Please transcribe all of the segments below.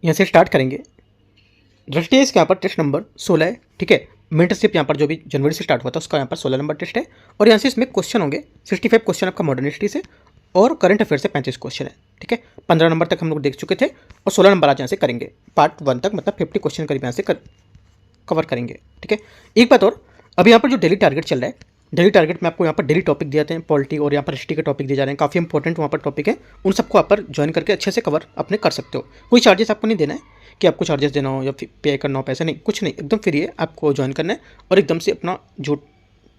यहाँ से स्टार्ट करेंगे। दृष्टि इसके यहाँ पर टेस्ट नंबर 16 है, ठीक है। मेंटरशिप यहाँ पर जो भी जनवरी से स्टार्ट हुआ था उसका यहाँ पर 16 नंबर टेस्ट है। और यहाँ से इसमें क्वेश्चन होंगे 65 क्वेश्चन आपका मॉडर्न हिस्ट्री से और करंट अफेयर से 35 क्वेश्चन है, ठीक है। 15 नंबर तक हम लोग देख चुके थे और 16 नंबर आज यहाँ से करेंगे पार्ट 1 तक, मतलब 50 क्वेश्चन करीब यहाँ से कवर करेंगे, ठीक है। एक बात और, अभी यहाँ पर जो डेली टारगेट चल रहा है, डेली टारगेट में आपको यहाँ पर डेली टॉपिक दिए जाते हैं, पॉलिटी और यहाँ पर हिस्ट्री के टॉपिक दिए जा रहे हैं, काफ़ी इंपॉर्टेंट वहाँ पर टॉपिक है। उन सबको आप पर ज्वाइन करके अच्छे से कवर अपने कर सकते हो। कोई चार्जेस आपको नहीं देना है कि आपको चार्जेस देना हो या पे करना हो, पैसा नहीं, कुछ नहीं, एकदम फ्री है। आपको ज्वाइन करना है और एकदम से अपना जो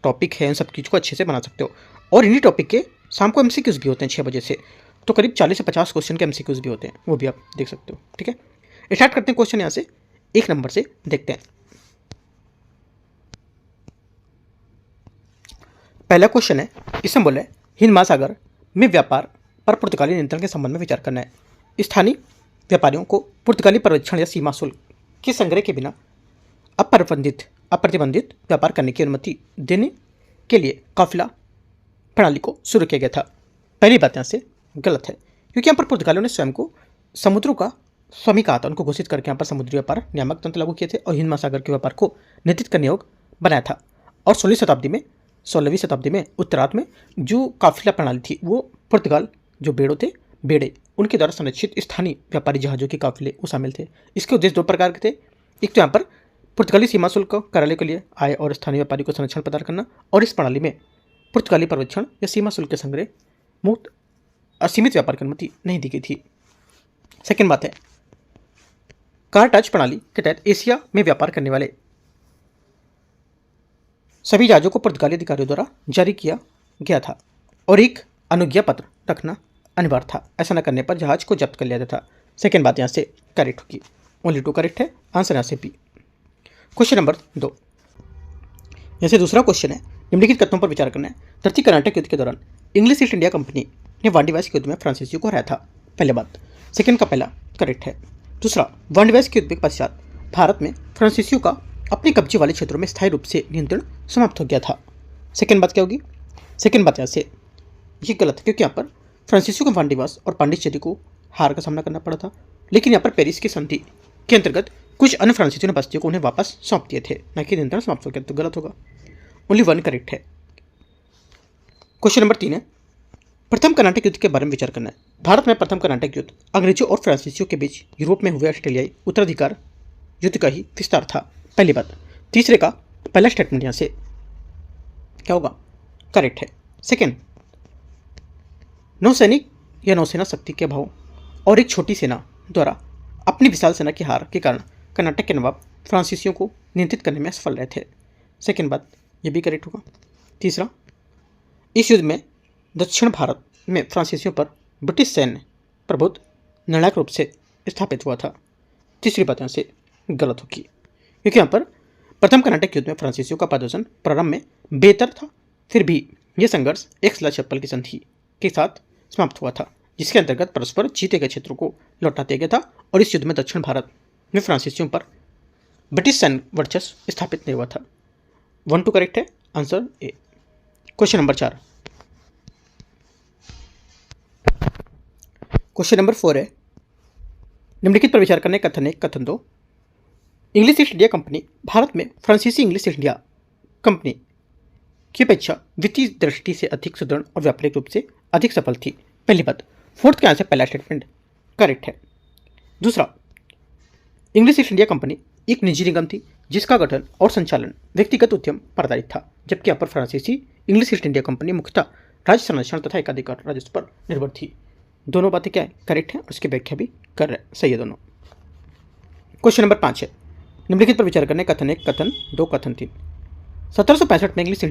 टॉपिक है उन सब चीज़ को अच्छे से बना सकते हो। और इन्हीं टॉपिक के शाम को एमसीक्यूज भी होते हैं 6 बजे से, तो करीब 40 से 50 क्वेश्चन के एमसीक्यूज भी होते हैं, वो भी आप देख सकते हो, ठीक है। स्टार्ट करते हैं क्वेश्चन यहाँ से 1 नंबर से देखते हैं। पहला क्वेश्चन है, इसमें बोला है हिंद महासागर में व्यापार पर पुर्तगाली नियंत्रण के संबंध में विचार करना है। स्थानीय व्यापारियों को पुर्तगाली पर्यवेक्षण या सीमा शुल्क के संग्रह के बिना अप्रतिबंधित व्यापार करने की अनुमति देने के लिए काफिला प्रणाली को शुरू किया गया था। पहली बात यहाँ से गलत है, क्योंकि यहाँ पर पुर्तगालियों ने स्वयं को समुद्रों का स्वामी कहा था। उनको घोषित करके यहाँ पर समुद्री व्यापार नियामक तंत्र लागू किए थे और हिंद महासागर के व्यापार को नियंत्रित करने योग्य बनाया था। और 16वीं शताब्दी में उत्तरार्ध में जो काफिला प्रणाली थी वो पुर्तगाल जो बेड़े उनके द्वारा संरक्षित स्थानीय व्यापारी जहाज़ों के काफिले वो शामिल थे। इसके उद्देश्य 2 प्रकार के थे। एक तो यहाँ पर पुर्तगाली सीमा शुल्क कार्यालय के लिए आय और स्थानीय व्यापारी को संरक्षण प्रदान करना, और इस प्रणाली में पुर्तगाली पर्यवेक्षण या सीमा शुल्क के संग्रह मुक्त असीमित व्यापार की अनुमति नहीं दी गई थी। सेकेंड बात है, कारटाज प्रणाली के तहत एशिया में व्यापार करने वाले सभी जहाज़ों को पुर्तगाली अधिकारियों द्वारा जारी किया गया था और एक अनुज्ञा पत्र रखना अनिवार्य था। ऐसा न करने पर जहाज को जब्त कर लिया जाता था। सेकेंड बात यहाँ से करेक्ट होगी, ओनली 2 करेक्ट है, आंसर यहाँ से बी। क्वेश्चन नंबर 2, यहाँ से दूसरा क्वेश्चन है, निम्नलिखित कथनों पर विचार करना है। तृतीय कर्नाटक युद्ध के दौरान इंग्लिश ईस्ट इंडिया कंपनी ने वांडीवास के युद्ध में फ्रांसीसियों को हराया था। पहले बात, सेकेंड का पहला करेक्ट है। दूसरा, वांडीवास के युद्ध के पश्चात भारत में फ्रांसीसियों का अपने कब्जे वाले क्षेत्रों में स्थायी रूप से नियंत्रण समाप्त हो गया था। सेकेंड बात क्या होगी? सेकेंड बात यहाँ से ये गलत है, क्योंकि यहाँ पर फ्रांसीसियों को वांडीवास और पांडिचेरी को हार का सामना करना पड़ा था, लेकिन यहाँ पर पेरिस की संधि के अंतर्गत कुछ अन्य फ्रांसीसियों ने बस्तियों को उन्हें वापस सौंप दिए थे, न कि नियंत्रण समाप्त हो गया, तो गलत होगा। ओनली 1 करेक्ट है। क्वेश्चन नंबर 3 है, प्रथम कर्नाटक युद्ध के बारे में विचार करना है। भारत में प्रथम कर्नाटक युद्ध अंग्रेजों और फ्रांसीसियों के बीच यूरोप में हुए ऑस्ट्रेलियाई उत्तराधिकार युद्ध का ही विस्तार था। पहली बात। तीसरे का पहला स्टेटमेंट यहाँ से क्या होगा? करेक्ट है। सेकेंड, नौसैनिक या नौसेना शक्ति के अभाव और एक छोटी सेना द्वारा अपनी विशाल सेना की हार के कारण कर्नाटक के नवाब फ्रांसीसियों को नियंत्रित करने में असफल रहे थे। सेकेंड बात, ये भी करेक्ट होगा। तीसरा, इस युद्ध में दक्षिण भारत में फ्रांसीसियों पर ब्रिटिश सैन्य प्रभुत्व निर्णायक रूप से स्थापित हुआ था। तीसरी बात यहाँ से गलत होगी, क्योंकि यहाँ पर प्रथम कर्नाटक युद्ध में फ्रांसीसियों का प्रदर्शन प्रारंभ में बेहतर था, फिर भी यह संघर्ष एक्स-ला-चैपल की संधि के साथ समाप्त हुआ था, जिसके अंतर्गत परस्पर जीते गए क्षेत्रों को लौटा दिया गया था और इस युद्ध में दक्षिण भारत में फ्रांसीसियों पर ब्रिटिश सैन्य वर्चस्व स्थापित नहीं हुआ था। 1 2 करेक्ट है, answer A. Question number 4, question number 4 है, निम्नलिखित पर विचार करने कथन 1 कथन 2। English east India company Bharat में फ्रांसीसी इंग्लिश ईस्ट इंडिया कंपनी की अपेक्षा वित्तीय दृष्टि से अधिक सुदृढ़ और व्यापारिक रूप से अधिक सफल थी। पहली बात, फोर्थ के आंसर पहला स्टेटमेंट करेक्ट है। दूसरा, इंग्लिश ईस्ट इंडिया कंपनी एक निजी निगम थी जिसका गठन और संचालन व्यक्तिगत उद्यम पर आधारित था, जबकि यहाँ पर फ्रांसीसी इंग्लिश ईस्ट इंडिया कंपनी मुख्यतः राज्य संरक्षण तथा एकाधिकार राजस्व पर निर्भर थी। दोनों बातें क्या है? करेक्ट है, और उसकी व्याख्या भी कर रहे हैं, सही है दोनों। क्वेश्चन नंबर 5 है, निम्नलिखित पर विचार करने कथन 1 कथन 2 कथन 3। 1765 में इंग्लिश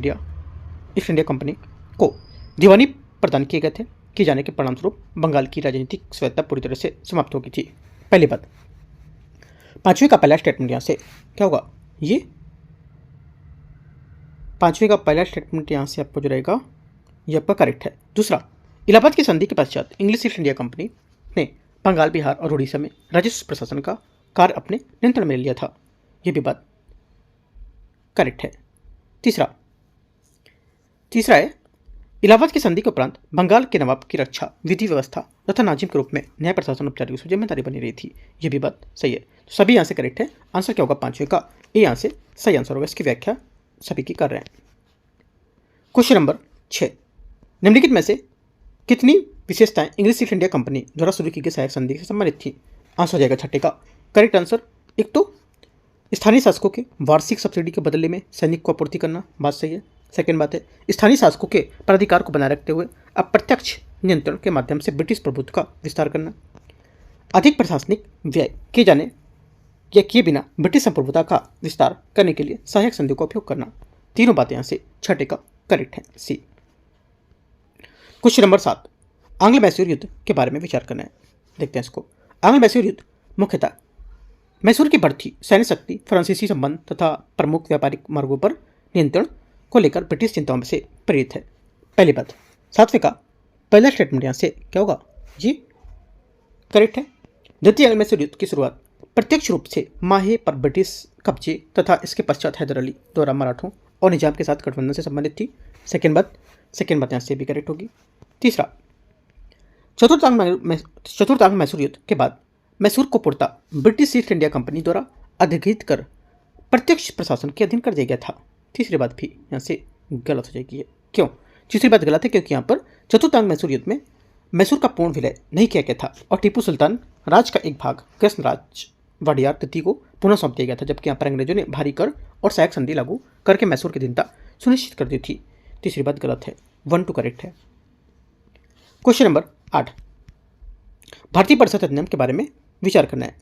ईस्ट इंडिया कंपनी को दीवानी प्रदान किए जाने के परिणामस्वरूप बंगाल की राजनीतिक स्वायत्तता पूरी तरह से समाप्त हो गई थी। पहली बात। पांचवें का पहला स्टेटमेंट यहाँ से क्या होगा? ये पांचवें का पहला स्टेटमेंट यहाँ से आपको जो रहेगा ये आपका करेक्ट है। दूसरा, इलाहाबाद की संधि के पश्चात इंग्लिश ईस्ट इंडिया कंपनी ने बंगाल, बिहार और उड़ीसा में राजस्व प्रशासन का कार्य अपने नियंत्रण में लिया था। यह भी बात करेक्ट है। तीसरा है इलाहाबाद की संधि के उपरांत बंगाल के नवाब की रक्षा, विधि व्यवस्था तथा नाजिम के रूप में न्याय प्रशासन उपचार की जिम्मेदारी बनी रही थी। यह भी बात सही है। तो सभी यहाँ से करेक्ट है। आंसर क्या होगा पांचवें का, ये यहाँ से सही आंसर होगा। इसकी व्याख्या सभी की कर रहे हैं। क्वेश्चन नंबर 6, निम्नलिखित में से कितनी विशेषताएं इंग्लिश ईस्ट इंडिया कंपनी द्वारा शुरू की गई सहायक संधि से संबंधित थी? आंसर हो जाएगा छठे का करेक्ट आंसर। एक तो स्थानीय शासकों के वार्षिक सब्सिडी के बदले में सैनिक को आपूर्ति करना, बात सही है। सेकेंड बात है स्थानीय शासकों के प्राधिकार को बनाए रखते हुए अप्रत्यक्ष नियंत्रण के माध्यम से ब्रिटिश प्रभुत्व का विस्तार करना, अधिक प्रशासनिक व्यय किए जाने या किए बिना ब्रिटिश संप्रभुता का विस्तार करने के लिए सहायक संधि का उपयोग करना। तीनों बातें यहाँ से छठे का करेक्ट है, सी। क्वेश्चन नंबर 7, आंग्ल मैसूर युद्ध के बारे में विचार करना है। देखते हैं इसको। आंग्ल मैसूर युद्ध मुख्यतः मैसूर की बढ़ती सैन्य शक्ति, फ्रांसीसी संबंध तथा प्रमुख व्यापारिक मार्गों पर नियंत्रण को लेकर ब्रिटिश चिंताओं से प्रेरित है। पहली बात। सातवें का पहला स्टेटमेंट यहाँ से क्या होगा, ये करेक्ट है। द्वितीय आंग्ल मैसूर युद्ध की शुरुआत प्रत्यक्ष रूप से माहे पर ब्रिटिश कब्जे तथा इसके पश्चात हैदर अली द्वारा मराठों और निजाम के साथ गठबंधन से संबंधित थी। सेकेंड बात यहाँ से भी करेक्ट होगी। तीसरा, चतुर्थ आंग्ल मैसूर युद्ध के बाद मैसूर को पूर्णतः ब्रिटिश ईस्ट इंडिया कंपनी द्वारा अधिकृत कर प्रत्यक्ष प्रशासन के अधीन कर दिया गया था। तीसरी बात भी यहाँ से गलत हो जाएगी। क्यों तीसरी बात गलत है? क्योंकि यहाँ पर चतुर्थ आंग्ल मैसूर युद्ध में मैसूर का पूर्ण विलय नहीं किया गया था और टीपू सुल्तान राज का एक भाग कृष्णराज वडियार तृतीय को पुनः सौंप दिया गया था, जबकि यहाँ पर अंग्रेजों ने भारी कर और सहायक संधि लागू करके मैसूर की अधीनता सुनिश्चित कर दी थी। तीसरी बात गलत है, 1 2 करेक्ट है। क्वेश्चन नंबर 8, भारतीय परिषद अधिनियम के बारे में विचार करना है।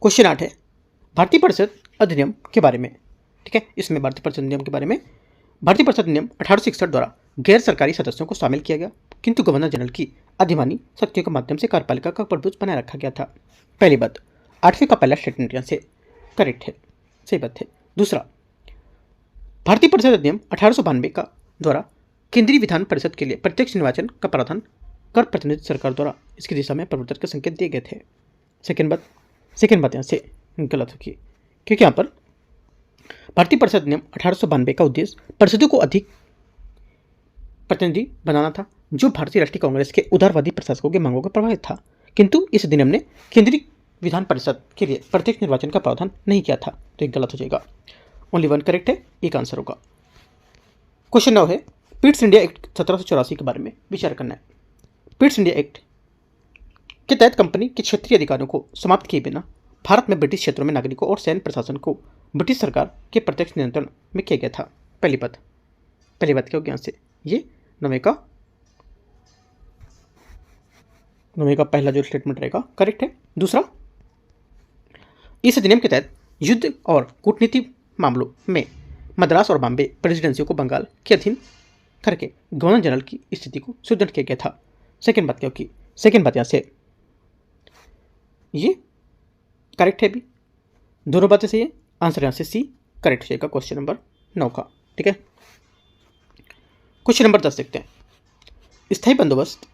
क्वेश्चन 8 है भारतीय परिषद अधिनियम के बारे में। ठीक है, इसमें भारतीय परिषद अधिनियम के बारे में, भारतीय परिषद अधिनियम 1861 द्वारा गैर सरकारी सदस्यों को शामिल किया गया, किंतु गवर्नर जनरल की अधिमानी शक्तियों के माध्यम से कार्यपालिका का प्रभुत्व बनाए रखा गया था। पहली बात, 8वें का पहला स्टेटमेंट यहाँ से करेक्ट है, सही बात है। दूसरा, भारतीय परिषद अधिनियम 1892 का द्वारा केंद्रीय विधान परिषद के लिए प्रत्यक्ष निर्वाचन का प्रावधान कर प्रतिनिधि सरकार द्वारा इसकी दिशा में परिवर्तन के संकेत दिए गए थे। सेकेंड बात यहाँ से गलत होगी, क्योंकि यहाँ पर भारतीय परिषद अधिनियम 1892 का उद्देश्य परिषदों को अधिक प्रतिनिधि बनाना था, जो भारतीय राष्ट्रीय कांग्रेस के उदारवादी प्रशासकों की मांगों का प्रभावित था, किंतु इस अधिनियम ने केंद्रीय विधान परिषद के लिए प्रत्यक्ष निर्वाचन का प्रावधान नहीं किया था, तो एक गलत हो जाएगा। ओनली 1 करेक्ट है, एक आंसर होगा। क्वेश्चन 9 है पिट्स इंडिया एक्ट 1784 के बारे में विचार करना है। पिट्स इंडिया एक्ट के तहत कंपनी के क्षेत्रीय अधिकारों को समाप्त किए बिना भारत में ब्रिटिश क्षेत्रों में नागरिकों और सैन्य प्रशासन को ब्रिटिश सरकार के प्रत्यक्ष नियंत्रण में किया गया था। पहली बात क्या होगी यहाँ से, ये 9वें का पहला जो स्टेटमेंट रहेगा करेक्ट है। दूसरा, इस अधिनियम के तहत युद्ध और कूटनीतिक मामलों में मद्रास और बॉम्बे प्रेसिडेंसी को बंगाल के अधीन करके गवर्नर जनरल की स्थिति को सुदृढ़ किया गया था। सेकेंड बात क्या होगी, सेकेंड बात यहाँ से ये करेक्ट है भी, दोनों बातें सही है। आंसर यहाँ से सी करेक्ट हो जाएगा क्वेश्चन नंबर 9 का। ठीक है, क्वेश्चन नंबर 10 देखते हैं। स्थायी बंदोबस्त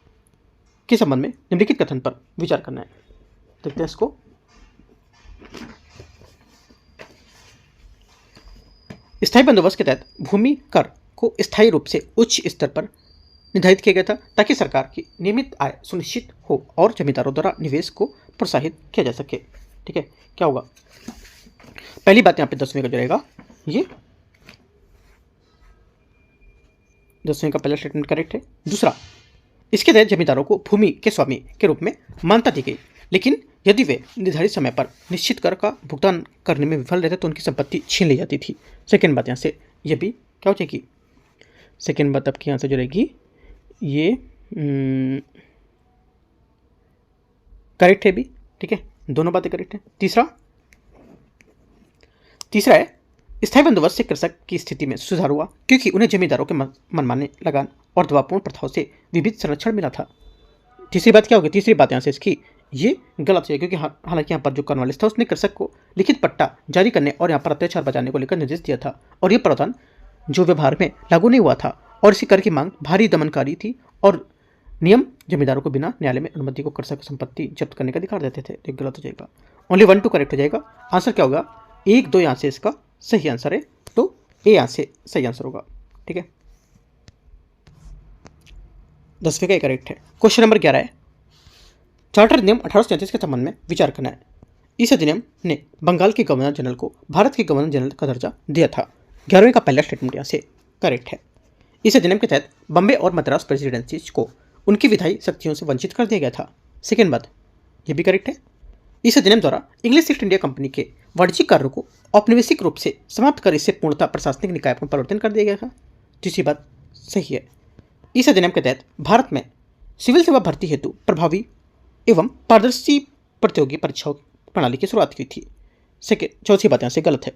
के संबंध में निम्नलिखित कथन पर विचार करना है। देखते हैं इसको। स्थायी बंदोबस्त के तहत भूमि कर को स्थायी रूप से उच्च स्तर पर निर्धारित किया गया था, ताकि सरकार की नियमित आय सुनिश्चित हो और जमींदारों द्वारा निवेश को प्रोत्साहित किया जा सके। ठीक है, क्या होगा? पहली बात यहाँ पे 10वें का जो रहेगा, ये 10वें का पहला स्टेटमेंट करेक्ट है। दूसरा, इसके तहत जमींदारों को भूमि के स्वामी के रूप में मान्यता दी गई, लेकिन यदि वे निर्धारित समय पर निश्चित कर का भुगतान करने में विफल रहते तो उनकी संपत्ति छीन ली जाती थी। सेकेंड बात यहाँ से ये भी क्या हो जाएगी, सेकेंड बात आपकी यहाँ से जो रहेगी ये करेक्ट है भी। ठीक है, दोनों बातें करेक्ट है। तीसरा है स्थायी बंदोबस्त से कृषक की स्थिति में सुधार हुआ, क्योंकि उन्हें जमींदारों के मनमाने लगान और दबावपूर्ण प्रथाओं से विविध संरक्षण मिला था। तीसरी बात क्या होगी, तीसरी बात यहाँ से इसकी ये गलत है, क्योंकि हालांकि यहाँ पर जो कॉर्नवालिस था उसने कृषक को लिखित पट्टा जारी करने और यहाँ पर अत्याचार बचाने को लेकर निर्देश दिया था, और ये प्रावधान जो व्यवहार में लागू नहीं हुआ था, और इसी कर की मांग भारी दमनकारी थी और नियम जमींदारों को बिना न्यायालय में अनुमति को कृषक संपत्ति जब्त करने का अधिकार देते थे। तो गलत हो जाएगा। ओनली 1 2 करेक्ट हो जाएगा। आंसर क्या होगा, 1 2 यहाँ से इसका सही आंसर है, तो ए यहाँ से सही आंसर होगा। ठीक है, 10वें का ये करेक्ट है। क्वेश्चन नंबर 11 है, चार्टर अधिनियम 1833 के संबंध में विचार करना है। इस अधिनियम ने बंगाल के गवर्नर जनरल को भारत के गवर्नर जनरल का दर्जा दिया था। 11वें का पहला स्टेटमेंट यहाँ से करेक्ट है। इस अधिनियम के तहत बम्बे और मद्रास प्रेसिडेंसीज को उनकी विधायी शक्तियों से वंचित कर दिया गया था। सेकेंड बात, ये भी करेक्ट है। इस अधिनियम द्वारा इंग्लिश ईस्ट इंडिया कंपनी के वाणिज्यिक कार्यों को औपनिवेशिक रूप से समाप्त कर इससे पूर्णतः प्रशासनिक निकाय में परिवर्तन कर दिया गया था। तीसरी बात सही है। इस अधिनियम के तहत भारत में सिविल सेवा भर्ती हेतु प्रभावी एवं पारदर्शी प्रतियोगी परीक्षाओं प्रणाली की शुरुआत की थी। चौथी बात यहाँ से गलत है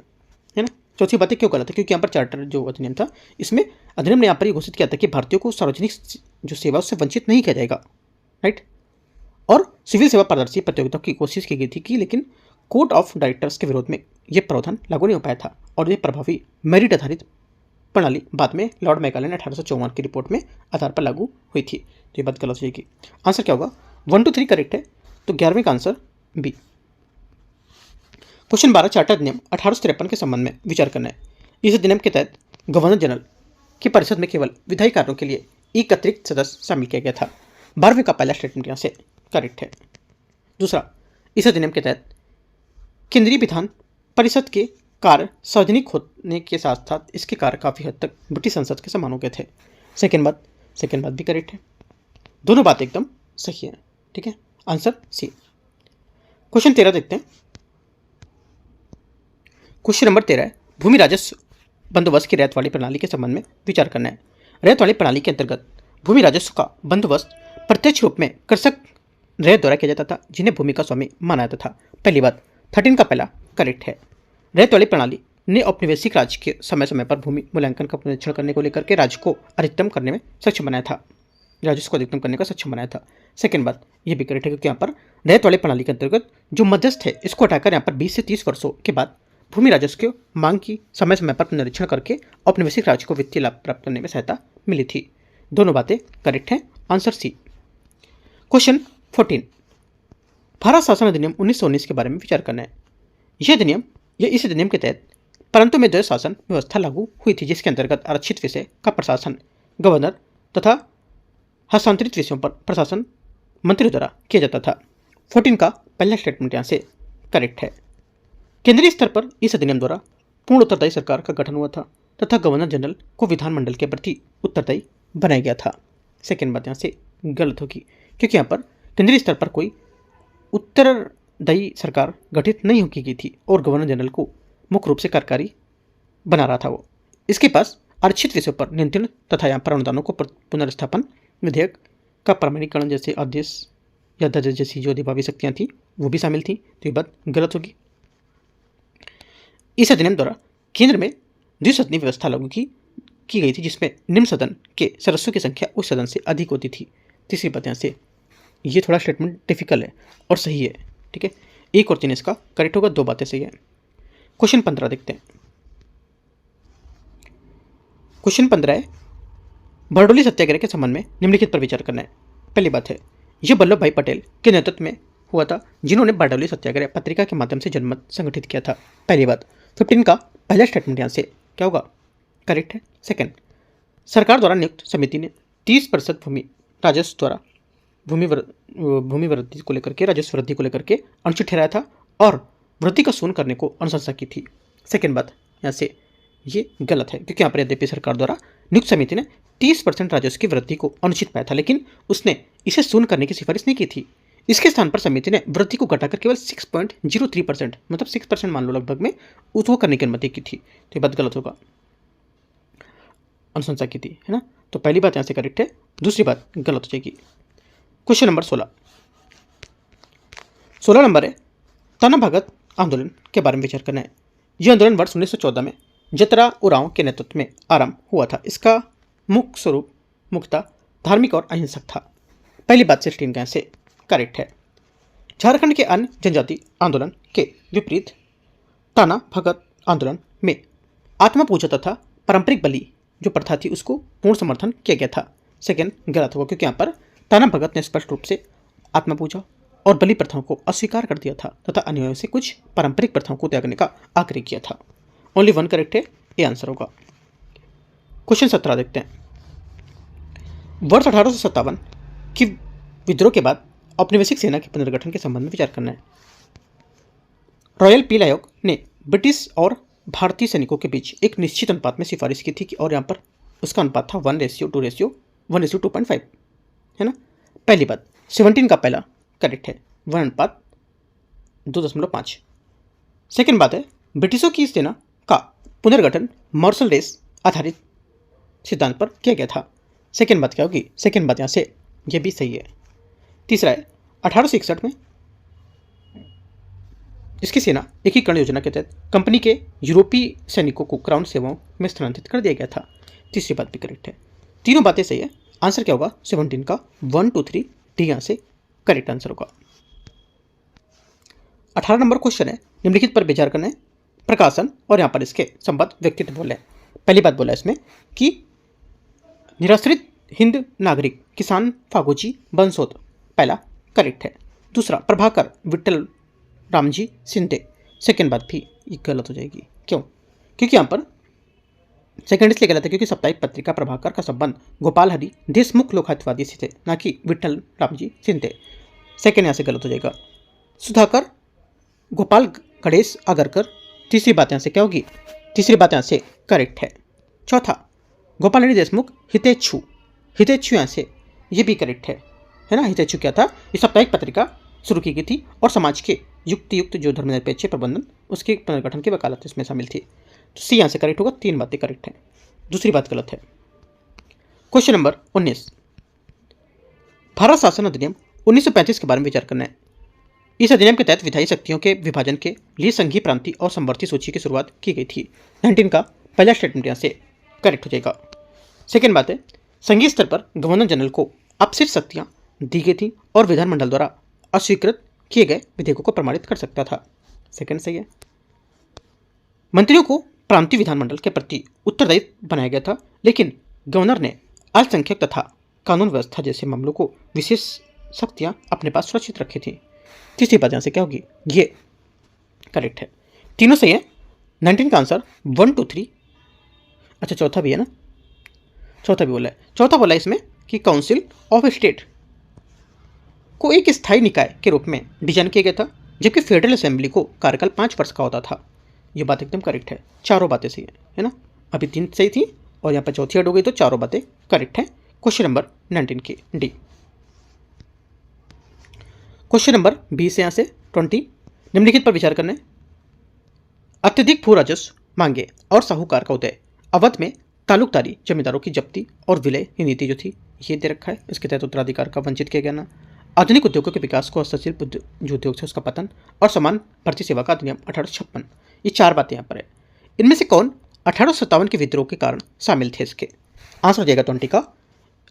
ना। चौथी बात क्यों गलत है? क्योंकि यहाँ पर चार्टर जो अधिनियम था, इसमें अधिनियम ने यहाँ पर घोषित किया था कि भारतीयों को सार्वजनिक जो सेवा उससे वंचित नहीं किया जाएगा, राइट। और सिविल सेवा पारदर्शी प्रतियोगिता की कोशिश की गई थी कि लेकिन कोड ऑफ डायरेक्टर्स के विरोध में यह प्रावधान लागू नहीं हो पाया था और यह प्रभावी मेरिट आधारित प्रणाली बाद में लॉर्ड मैकाले ने 1854 की रिपोर्ट में आधार पर लागू हुई थी। तो ये बात गलत हो जाएगी। आंसर क्या होगा? 1 2 3 करेक्ट है, तो 11वें का आंसर बी। क्वेश्चन 12, चार्टर अधिनियम 1853 के संबंध में विचार करना है। इस अधिनियम के तहत गवर्नर जनरल की परिषद में केवल विधायी कार्यों के लिए एक अतिरिक्त सदस्य शामिल किया गया था। 12वें का पहला स्टेटमेंट यहाँ से करेक्ट है। दूसरा, इस अधिनियम के तहत केंद्रीय विधान परिषद के कार्य सार्वजनिक होने के साथ साथ इसके कार्य काफ़ी हद तक ब्रिटिश संसद के समान हो गए थे। सेकेंड बात भी करेक्ट है। दोनों बातें एकदम सही है, ठीक है। Answer C. क्वेश्चन 13 देखते हैं। क्वेश्चन नंबर 13 है, भूमि राजस्व बंदोबस्त की रैयत वाली प्रणाली के संबंध में विचार करना है। रैयत वाली प्रणाली के अंतर्गत भूमि राजस्व का बंदोबस्त प्रत्यक्ष रूप में कृषक रैयत द्वारा किया जाता था, जिन्हें भूमि का स्वामी माना जाता था। पहली बात 13 का पहला करेक्ट है। रैयत वाली प्रणाली ने औपनिवेशिक राज्य के समय समय पर भूमि मूल्यांकन का पुनरीक्षण करने को लेकर के राज्य को अधिकतम करने में सक्षम बनाया था, राजस्व को अधिकतम करने का सक्षम बनाया था। सेकेंड बात, यह भी करेक्ट है क्योंकि यहाँ पर रैयत वाली प्रणाली के अंतर्गत जो मध्यस्थ है इसको हटाकर यहाँ पर 20 से 30 वर्षों के बाद भूमि राजस्व की मांग की समय समय पर पुनरीक्षण करके औपनिवेशिक राज्य को वित्तीय लाभ प्राप्त करने में सहायता मिली थी। दोनों बातें करेक्ट हैं। Answer C. क्वेश्चन 14, भारत शासन अधिनियम 1919 के बारे में विचार करना है। इस अधिनियम के तहत परंतु में द्वैध शासन व्यवस्था लागू हुई थी, जिसके अंतर्गत आरक्षित विषय का प्रशासन गवर्नर तथा हस्तांतरित विषयों पर प्रशासन मंत्री द्वारा किया जाता था। 14 का पहला स्टेटमेंट यहाँ से करेक्ट है। केंद्रीय स्तर पर इस अधिनियम द्वारा पूर्ण उत्तरदायी सरकार का गठन हुआ था तथा गवर्नर जनरल को विधानमंडल के प्रति उत्तरदायी बनाया गया था। सेकेंड बात यहाँ से गलत होगी क्योंकि यहाँ पर केंद्रीय स्तर पर कोई उत्तरदायी सरकार गठित नहीं की गई थी और गवर्नर जनरल को मुख्य रूप से कार्यकारी बना रहा था वो। इसके पास आरक्षित विषयों पर नियंत्रण तथा यहाँ पर अनुदानों को पुनर्स्थापन विधेयक का प्रमाणीकरण जैसे आदेश या दर्ज जैसी जो अधिभावी शक्तियाँ थी वो भी शामिल थी। तो ये बात गलत होगी। इस अधिनियम द्वारा केंद्र में द्विसदनीय व्यवस्था लागू की गई थी, जिसमें निम्न सदन के सदस्यों की संख्या उस सदन से अधिक होती थी। तीसरी बात यहाँ से ये थोड़ा स्टेटमेंट डिफिकल्ट है और सही है, ठीक है। 1 और 3 इसका करेक्ट होगा, 2 बातें सही है। क्वेश्चन 15 देखते हैं। क्वेश्चन 15 है, बरडोली सत्याग्रह के संबंध में निम्नलिखित पर विचार करना है। पहली बात है, यह वल्लभ भाई पटेल के नेतृत्व में हुआ था, जिन्होंने बरडोली सत्याग्रह पत्रिका के माध्यम से जनमत संगठित किया था। पहली बात। 15 का पहला स्टेटमेंट यहाँ से क्या होगा? करेक्ट है। सेकंड, सरकार द्वारा नियुक्त समिति ने 30% भूमि राजस्व द्वारा भूमि वृद्धि को लेकर के राजस्व वृद्धि को लेकर के अनुचित ठहराया था और वृद्धि का शून्य करने को अनुशंसा की थी। सेकंड बात यहाँ से ये गलत है क्योंकि यहाँ पर यद्यपि सरकार द्वारा नियुक्त समिति ने 30% राजस्व की वृद्धि को अनुचित पाया था, लेकिन उसने इसे शून्य करने की सिफारिश नहीं की थी। इसके स्थान पर समिति ने वृद्धि को घटाकर केवल 6.03% मतलब 6% मान लो लगभग में उसको करने की अनुमति की थी। तो ये बात गलत होगा, अनुशंसा की थी, है ना। तो पहली बात यहाँ से करेक्ट है, दूसरी बात गलत हो जाएगी। क्वेश्चन नंबर 16 नंबर है, ताना भगत आंदोलन के बारे में विचार करना है। यह आंदोलन वर्ष 1914 में जतरा उरांव के नेतृत्व में आरंभ हुआ था। इसका मुख्य स्वरूप मुख्यतः धार्मिक और अहिंसक था। पहली बात 16 का से करेक्ट है। झारखंड के अन्य जनजाति आंदोलन के विपरीत ताना भगत आंदोलन में आत्मा पूजा तथा पारंपरिक बलि जो प्रथा थी उसको पूर्ण समर्थन किया गया था। सेकेंड गलत होगा क्योंकि यहाँ पर ताना भगत ने स्पष्ट रूप से आत्मा पूजा और बलि प्रथाओं को अस्वीकार कर दिया था तथा अनुयायियों से कुछ पारंपरिक प्रथाओं को त्यागने का आग्रह किया था। ओनली 1 करेक्ट है, ये आंसर होगा। क्वेश्चन 17 देखते हैं। वर्ष 1857 की विद्रोह के बाद औपनिवेशिक सेना के पुनर्गठन के संबंध में विचार करना है। रॉयल पील आयोग ने ब्रिटिश और भारतीय सैनिकों के बीच एक निश्चित अनुपात में सिफारिश की थी कि और यहाँ पर उसका अनुपात था 1:2:1:2.5, है ना। पहली बात 17 का पहला करेक्ट है, 1:2.5। सेकेंड बात है ब्रिटिशों की सेना का पुनर्गठन मार्शल रेस आधारित सिद्धांत पर किया गया था। सेकेंड बात क्या होगी, सेकेंड बात यहाँ से ये भी सही है। तीसरा है 1861 में इसकी सेना एकीकरण योजना के तहत कंपनी के यूरोपीय सैनिकों को क्राउन सेवाओं में स्थानांतरित कर दिया गया था। तीसरी बात भी करेक्ट है। तीनों बातें सही है। आंसर क्या होगा 17 का 1, 2, 3 डी यहाँ से करेक्ट आंसर होगा। 18 नंबर क्वेश्चन है निम्नलिखित पर विचार करना है। प्रकाशन और यहाँ पर इसके संबद्ध व्यक्तित्व बोले। पहली बात बोला इसमें कि निराश्रित हिंद नागरिक किसान फागोजी बंसोद, पहला करेक्ट है। दूसरा प्रभाकर विट्ठल रामजी सिंधे, सेकेंड बात भी ये गलत हो जाएगी। क्यों? क्योंकि यहाँ पर सेकेंड इसलिए गलत है क्योंकि साप्ताहिक पत्रिका प्रभाकर का संबंध गोपाल हरि देशमुख लोकहितवादी से थे, ना कि विट्ठल रामजी सिंधे। सेकेंड यहाँ से गलत हो जाएगा। सुधाकर गोपाल गणेश अगरकर, तीसरी बात यहाँ से क्या होगी, तीसरी बात यहाँ से करेक्ट है। चौथा गोपाल हरि देशमुख हितेच्छु, हितेच्छु यहाँ से ये भी करेक्ट है ना। हितेच्छु क्या था, ये साप्ताहिक पत्रिका शुरू की गई थी और समाज के युक्त जो धर्मनिरपेक्ष प्रबंधन उसके पुनर्गठन की वकालत इसमें शामिल थी। तो सी यहाँ से करेक्ट होगा, तीन बातें करेक्ट हैं, दूसरी बात गलत है। क्वेश्चन नंबर 19, भारत शासन अधिनियम 1935 के बारे में विचार करना है। इस अधिनियम के तहत विधायी शक्तियों के विभाजन के लिए संघीय प्रांतीय और समवर्ती सूची की शुरुआत की गई थी। 19 का पहला स्टेटमेंट यहाँ से करेक्ट हो जाएगा। सेकेंड बात है संघीय स्तर पर गवर्नर जनरल को अपसित शक्तियाँ दी गई थी और विधानमंडल द्वारा अस्वीकृत किए गए विधेयकों को प्रमाणित कर सकता था। सेकेंड सही है। मंत्रियों को प्रांतीय विधानमंडल के प्रति उत्तरदायित्व बनाया गया था, लेकिन गवर्नर ने अल्पसंख्यक तथा कानून व्यवस्था जैसे मामलों को विशेष शक्तियां अपने पास सुरक्षित रखी थी। तीसरी बात यहाँ से क्या होगी, ये करेक्ट है। तीनों सही है। 19 का आंसर 1, 2, 3। अच्छा चौथा भी है ना, चौथा भी बोला है। चौथा बोला है इसमें कि काउंसिल ऑफ स्टेट को एक स्थायी निकाय के रूप में डिजाइन किया गया था, जबकि फेडरल असेंबली को कार्यकाल 5 वर्ष का होता था। ये बात एकदम करेक्ट है। चारों बातें सही है ना। अभी 3 सही थी और यहाँ पर चौथी ऐड हो गई, तो चारों बातें करेक्ट हैं। क्वेश्चन नंबर 19 की डी। क्वेश्चन नंबर 20 से यहाँ से 20 निम्नलिखित पर विचार करना है। अत्यधिक भू राजस्व मांगे और साहूकार का उदय, अवध में तालुकदारी जमींदारों की जब्ती और विलय की नीति जो थी ये दे रखा है। इसके तहत उत्तराधिकार का वंचित किया गया ना। आधुनिक उद्योगों के विकास को, हस्तशिल्प जो उद्योग से उसका पतन और समान भर्ती सेवा का अधिनियम 1856। ये चार बातें यहाँ पर है। इनमें से कौन 1857 के विद्रोह के कारण शामिल थे? इसके आंसर हो जाएगा 20 का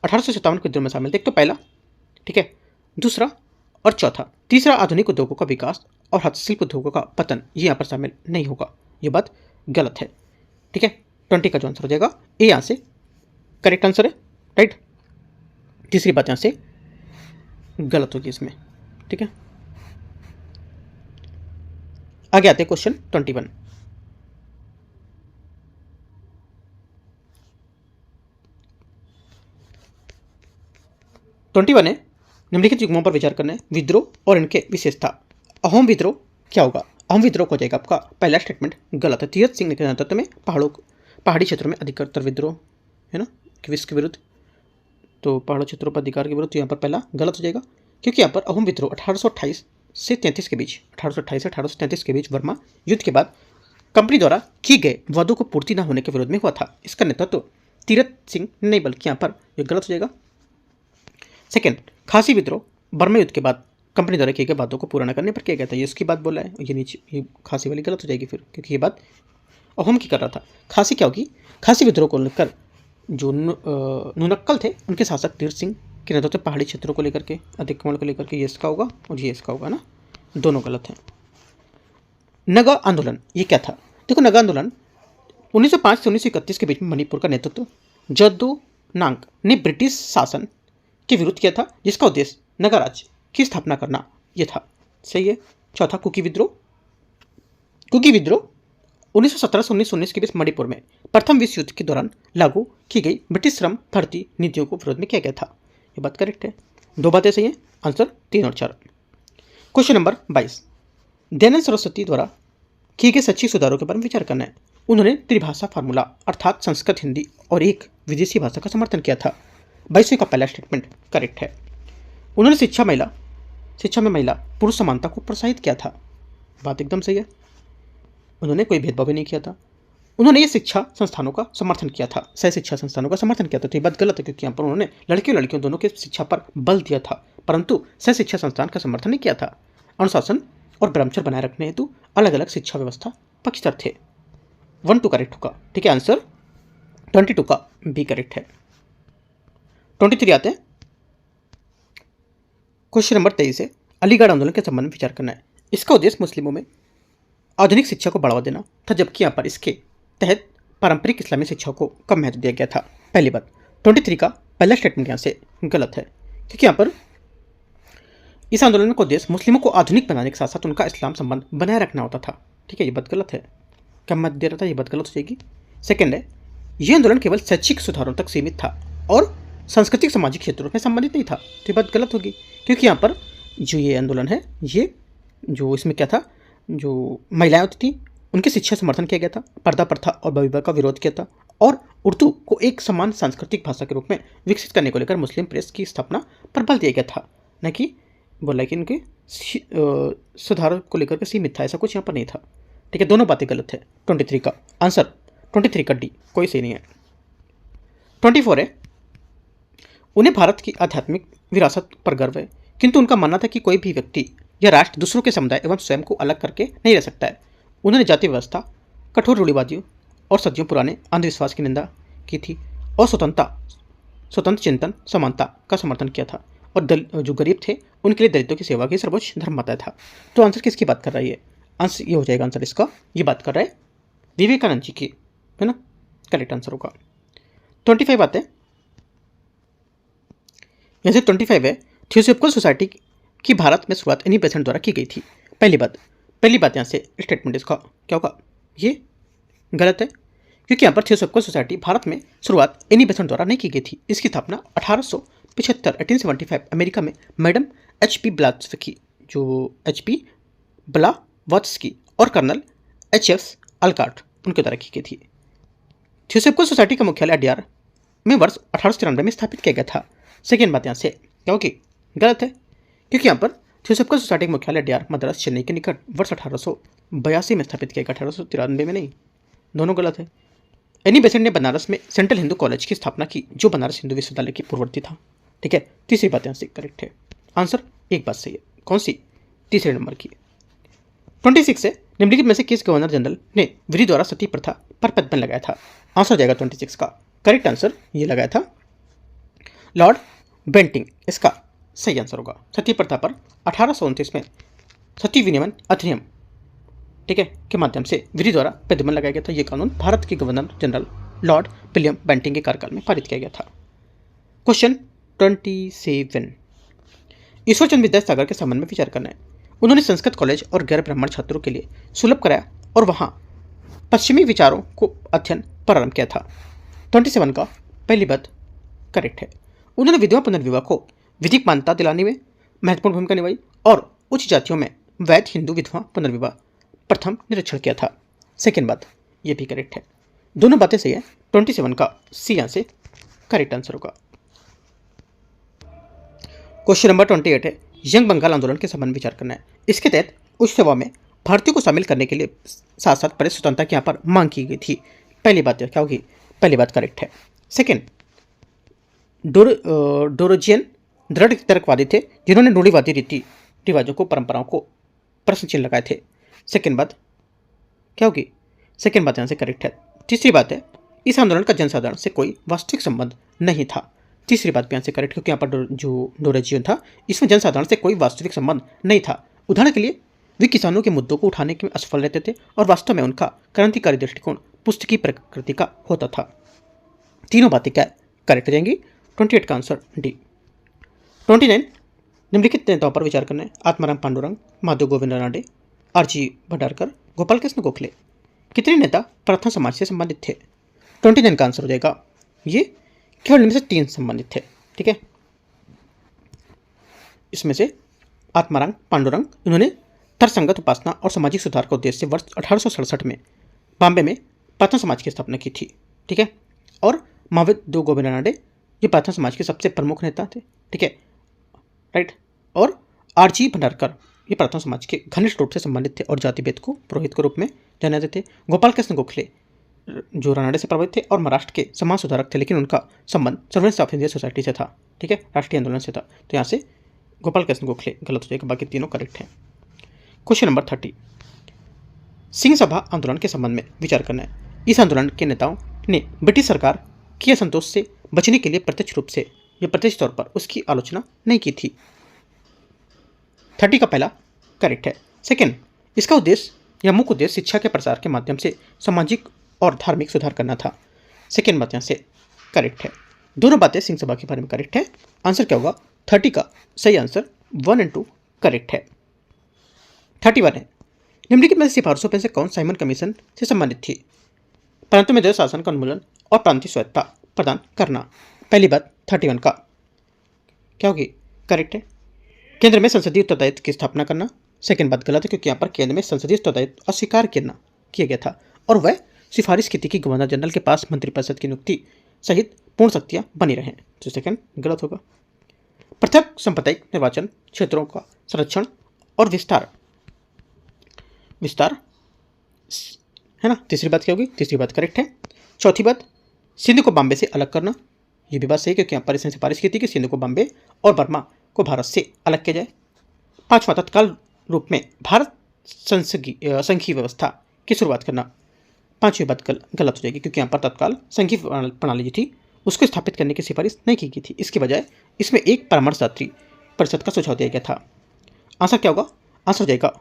1857 के विद्रोह में शामिल थे। एक तो पहला, ठीक है, दूसरा और चौथा। तीसरा आधुनिक उद्योगों का विकास और हस्तशिल्प उद्योगों का पतन, ये यहाँ पर शामिल नहीं होगा। ये बात गलत है, ठीक है। 20 का जो आंसर हो जाएगा ए यहाँ से करेक्ट आंसर है, राइट। तीसरी बात यहाँ से गलत होगी इसमें, ठीक है। आगे आते हैं क्वेश्चन 21। है निम्नलिखित युग्मों पर विचार करना है। विद्रोह और इनके विशेषता। अहोम विद्रोह क्या होगा? अहोम विद्रोह हो जाएगा आपका पहला स्टेटमेंट गलत है। तीरथ सिंह के नेतृत्व में पहाड़ी क्षेत्रों में अधिकतर विद्रोह है ना किसके विरुद्ध, तो पहाड़ी क्षेत्रों पर अधिकार के विरुद्ध। यहाँ पर पहला गलत हो जाएगा, क्योंकि यहाँ पर अहोम विद्रोह 1828 से 33 के बीच 1828 से 1833 के बीच बर्मा युद्ध के बाद कंपनी द्वारा किए गए वादों को पूर्ति न होने के विरोध में हुआ था। इसका नेतृत्व तीरथ सिंह नहीं बल्कि यहाँ पर यह गलत हो जाएगा। सेकेंड, खासी विद्रोह बर्मा युद्ध के बाद कंपनी द्वारा किए गए वादों को पूरा न करने पर किया गया था। ये उसकी बात बोला है, ये नीचे ये खासी वाली गलत हो जाएगी फिर, क्योंकि ये बात अहोम की कर रहा था। खासी क्या होगी? खासी विद्रोह को लेकर जो नुनक्कल थे उनके शासक तीरथ सिंह के नेतृत्व में पहाड़ी क्षेत्रों को लेकर के अतिक्रमण को लेकर के ये इसका होगा और ये इसका होगा ना, दोनों गलत हैं। नगा आंदोलन ये क्या था? देखो, नगा आंदोलन 1905 से 1931 के बीच में मणिपुर का नेतृत्व जद्दू नांग ने ब्रिटिश शासन के विरुद्ध किया था, जिसका उद्देश्य नगा राज्य की स्थापना करना ये था। सही है। चौथा, कुकी विद्रोह 1917 से 1919 के बीच मणिपुर में प्रथम विश्व युद्ध के दौरान लागू की गई ब्रिटिश श्रम भर्ती नीतियों को विरोध में किया गया था। ये बात करेक्ट है। दो बातें सही हैं, आंसर 3 और 4। क्वेश्चन नंबर 22, दयानंद सरस्वती द्वारा किए गए शैक्षिक सुधारों के बारे में विचार करना है। उन्होंने त्रिभाषा फार्मूला अर्थात संस्कृत, हिंदी और एक विदेशी भाषा का समर्थन किया था। 22वें का पहला स्टेटमेंट करेक्ट है। उन्होंने शिक्षा में महिला पुरुष समानता को प्रोत्साहित किया था। बात एकदम सही है। उन्होंने कोई भेदभाव भी नहीं किया था। उन्होंने ये शिक्षा संस्थानों का समर्थन किया था, सह शिक्षा संस्थानों का समर्थन किया था। तो ये बात गलत है, क्योंकि यहाँ पर उन्होंने लड़कियों लड़कियों दोनों की शिक्षा पर बल दिया था, परंतु सह शिक्षा संस्थान का समर्थन नहीं किया था। अनुशासन और ब्रह्मचर्य बनाए रखने हेतु अलग अलग शिक्षा व्यवस्था पक्षधर थे। 1 2 करेक्ट होगा। ठीक है, आंसर 22 का बी करेक्ट है। 23 आते हैं। क्वेश्चन नंबर 23 है, अलीगढ़ आंदोलन के संबंध में विचार करना है। इसका उद्देश्य मुस्लिमों में आधुनिक शिक्षा को बढ़ावा देना था, जबकि यहाँ पर इसके तहत पारंपरिक इस्लामी शिक्षा को कम महत्व दिया गया था। पहली बात, 23 का पहला स्टेटमेंट यहाँ से गलत है, क्योंकि यहाँ पर इस आंदोलन का उद्देश्य मुस्लिमों को आधुनिक बनाने के साथ साथ उनका इस्लाम संबंध बनाए रखना होता था। ठीक है, ये बात गलत है। कम महत्व दे रहा था, ये बात गलत हो जाएगी। सेकेंड है, ये आंदोलन केवल शैक्षिक सुधारों तक सीमित था और सांस्कृतिक सामाजिक क्षेत्रों में संबंधित नहीं था। तो ये बात गलत होगी, क्योंकि यहाँ पर जो ये आंदोलन है, ये जो इसमें क्या था, जो महिलाएं होती थी उनकी शिक्षा समर्थन किया गया था, पर्दा प्रथा और विवाह का विरोध किया था, और उर्दू को एक समान सांस्कृतिक भाषा के रूप में विकसित करने को लेकर मुस्लिम प्रेस की स्थापना पर बल दिया गया था, न कि बोला कि इनके सुधार को लेकर के सीमित था। ऐसा कुछ यहाँ पर नहीं था। ठीक है, दोनों बातें गलत है। 23 का आंसर 23 का डी कोई सही नहीं है। 24 है, उन्हें भारत की आध्यात्मिक विरासत पर गर्व है, किंतु उनका मानना था कि कोई भी व्यक्ति या राष्ट्र दूसरों के समुदाय एवं स्वयं को अलग करके नहीं रह सकता है। उन्होंने जाति व्यवस्था, कठोर रूढ़िवादियों और सदियों पुराने अंधविश्वास की निंदा की थी और स्वतंत्र चिंतन, समानता का समर्थन किया था, और जो गरीब थे उनके लिए दलितों की सेवा की सर्वोच्च धर्म बताया था। तो आंसर किसकी बात कर रही है? आंसर ये हो जाएगा आंसर इसका, ये बात कर रहा है विवेकानंद जी की, है ना, करेक्ट आंसर होगा। 25 आते हैं। जैसे 25 है, थियोसॉफिकल सोसाइटी की भारत में शुरुआत इन्हीं पेशेंट द्वारा की गई थी। पहली बात यहाँ से स्टेटमेंट इसका क्या होगा? ये गलत है, क्योंकि यहाँ पर थियोसॉफिकल सोसाइटी भारत में शुरुआत इन्हीं पेशेंट द्वारा नहीं की गई थी। इसकी स्थापना 1875 अमेरिका में मैडम HP ब्लावत्स्की, जो HP ब्लावत्स्की और कर्नल HF अल्कार्ट उनके द्वारा की गई थी। थियोसॉफिकल सोसाइटी का मुख्यालय अड्यार में वर्ष 1893 में स्थापित किया गया था। सेकेंड बात यहाँ से क्या होगी? गलत है, क्योंकि यहाँ पर थियोसॉफिकल सोसाइटी का मुख्यालय अड्यार मद्रास चेन्नई के निकट वर्ष 1882 में स्थापित किया गया, 1893 में नहीं। दोनों गलत है। एनी बेसेंट ने बनारस में सेंट्रल हिंदू कॉलेज की स्थापना की, जो बनारस हिंदू विश्वविद्यालय की पूर्ववर्ती था। ठीक है, तीसरी बात यहाँ से करेक्ट है। आंसर एक बात सही है। कौन सी? तीसरे नंबर की। 26 से निम्नलिखित में से किस गवर्नर जनरल ने विधि द्वारा सती प्रथा पर प्रतिबंध लगाया था? आंसर हो जाएगा 26 का। करेक्ट आंसर ये लगाया था लॉर्ड बेंटिंग, इसका सही आंसर होगा। सती प्रथा पर 1829 में सती विनियमन अधिनियम, ठीक है, के माध्यम से विधि द्वारा प्रतिबंध लगाया गया था। यह कानून भारत के governor general Lord William Bentinck के कार्यकाल में पारित किया गया था। क्वेश्चन 27, ईश्वरचंद्र विद्यासागर के संबंध में विचार करना है। उन्होंने संस्कृत कॉलेज और गैर ब्राह्मण छात्रों के लिए सुलभ कराया और वहां पश्चिमी विचारों को अध्ययन प्रारंभ किया था। 27 का पहली बात करेक्ट है। उन्होंने विधवा पुनर्विवाह को विधिक मान्यता दिलाने में महत्वपूर्ण भूमिका निभाई और उच्च जातियों में वैध हिंदू विधवा पुनर्विवाह प्रथम निरीक्षण किया था। सेकेंड बात ये भी करेक्ट है। दोनों बातें सही है। 27 का सी यहाँ से करेक्ट आंसर होगा। क्वेश्चन नंबर 28 है, यंग बंगाल आंदोलन के संबंध में विचार करना है। इसके तहत उच्च सेवा में भारतीयों को शामिल करने के लिए साथ साथ प्रेस स्वतंत्रता की यहाँ पर मांग की गई थी। पहली बात क्या होगी? पहली बात करेक्ट है। सेकेंड, डोरोजियन दृढ़ तर्कवादी थे, जिन्होंने रूढ़िवादी रीति रिवाजों को, परंपराओं को प्रश्न चिन्ह लगाए थे। सेकेंड बात क्या होगी? सेकेंड बात यहाँ से करेक्ट है। तीसरी बात है, इस आंदोलन का जनसाधारण से कोई वास्तविक संबंध नहीं था। तीसरी बात भी यहाँ से करेक्ट, क्योंकि यहाँ पर जो डोरोजियन था इसमें जनसाधारण से कोई वास्तविक संबंध नहीं था। उदाहरण के लिए वे किसानों के मुद्दों को उठाने में असफल रहते थे और वास्तव में उनका क्रांतिकारी दृष्टिकोण पुस्तकी प्रकृति का होता था। तीनों बातें क्या करेक्ट हो जाएंगी? 28 का आंसर डी। 29, निम्नलिखित नेताओं पर विचार करना है। आत्माराम पांडुरंग, माधव गोविंद रानडे, RG भंडारकर, गोपाल कृष्ण गोखले। कितने नेता प्रार्थना समाज से संबंधित थे? 29 का आंसर हो जाएगा। ये केवल इनमें से 3 संबंधित थे। ठीक है, इसमें से आत्माराम पांडुरंग, इन्होंने तर्कसंगत उपासना और सामाजिक सुधार के उद्देश्य से वर्ष 1867 में बॉम्बे में प्रार्थना समाज की स्थापना की थी। ठीक है, और महावीर दो गोविंदनाडे ये प्रार्थना समाज के सबसे प्रमुख नेता थे। ठीक है, राइट। और आरजी भंडारकर ये प्रार्थना समाज के घनिष्ठ रूप से संबंधित थे और जाति भेद को पुरोहित के रूप में जाने जाते थे। गोपाल कृष्ण गोखले जो रानाडे से प्रभावित थे और महाराष्ट्र के समाज सुधारक थे, लेकिन उनका संबंध सर्वेंट्स ऑफ इंडिया सोसाइटी से था। ठीक है, राष्ट्रीय आंदोलन से था। तो यहाँ से गोपाल कृष्ण गोखले गलत हो जाएगा, बाकी तीनों करेक्ट हैं। क्वेश्चन नंबर 30, सिंह सभा आंदोलन के संबंध में विचार करना है। इस आंदोलन के नेताओं ने ब्रिटिश सरकार के असंतोष से बचने के लिए प्रत्यक्ष रूप से या प्रत्यक्ष तौर पर उसकी आलोचना नहीं की थी। 30 का पहला करेक्ट है। सेकेंड, इसका उद्देश्य या मुख्य उद्देश्य शिक्षा के प्रसार के माध्यम से सामाजिक और धार्मिक सुधार करना था। सेकेंड बात यहाँ से करेक्ट है। दोनों बातें सिंह सभा के बारे में करेक्ट है। आंसर क्या होगा? 30 का सही आंसर 1 और 2 करेक्ट है। 31 है, निम्नलिखित में से सिफारिशों में से कौन साइमन कमीशन से संबंधित थी? प्रांतों में जल शासन का उन्मूलन और प्रांतीय स्वायत्तता प्रदान करना। पहली बात 31 का क्या होगी? करेक्ट है। केंद्र में संसदीय उत्तरदायित्व की स्थापना करना। सेकेंड बात गलत है, क्योंकि यहाँ पर केंद्र में संसदीय उत्तरदायित्व अस्वीकार किया गया था और वह सिफारिश की थी कि गवर्नर जनरल के पास मंत्रिपरिषद की नियुक्ति सहित पूर्ण शक्तियाँ बनी रहें। तो सेकेंड गलत होगा। पृथक सांप्रदायिक निर्वाचन क्षेत्रों का संरक्षण और विस्तार है ना। तीसरी बात क्या होगी? तीसरी बात करेक्ट है। चौथी बात, सिंध को बॉम्बे से अलग करना। ये भी बात सही है, क्योंकि यहाँ पर इसने सिफारिश की थी कि सिंध को बॉम्बे और बर्मा को भारत से अलग किया जाए। पांचवा, तत्काल रूप में भारत संघीय व्यवस्था की शुरुआत करना। पांचवी बात गलत हो जाएगी, क्योंकि यहाँ पर तत्काल संघीय प्रणाली जो थी उसको स्थापित करने की सिफारिश नहीं की गई थी। इसके बजाय इसमें एक परामर्शदात्री परिषद का सुझाव दिया गया था। आंसर क्या होगा? आंसर हो जाएगा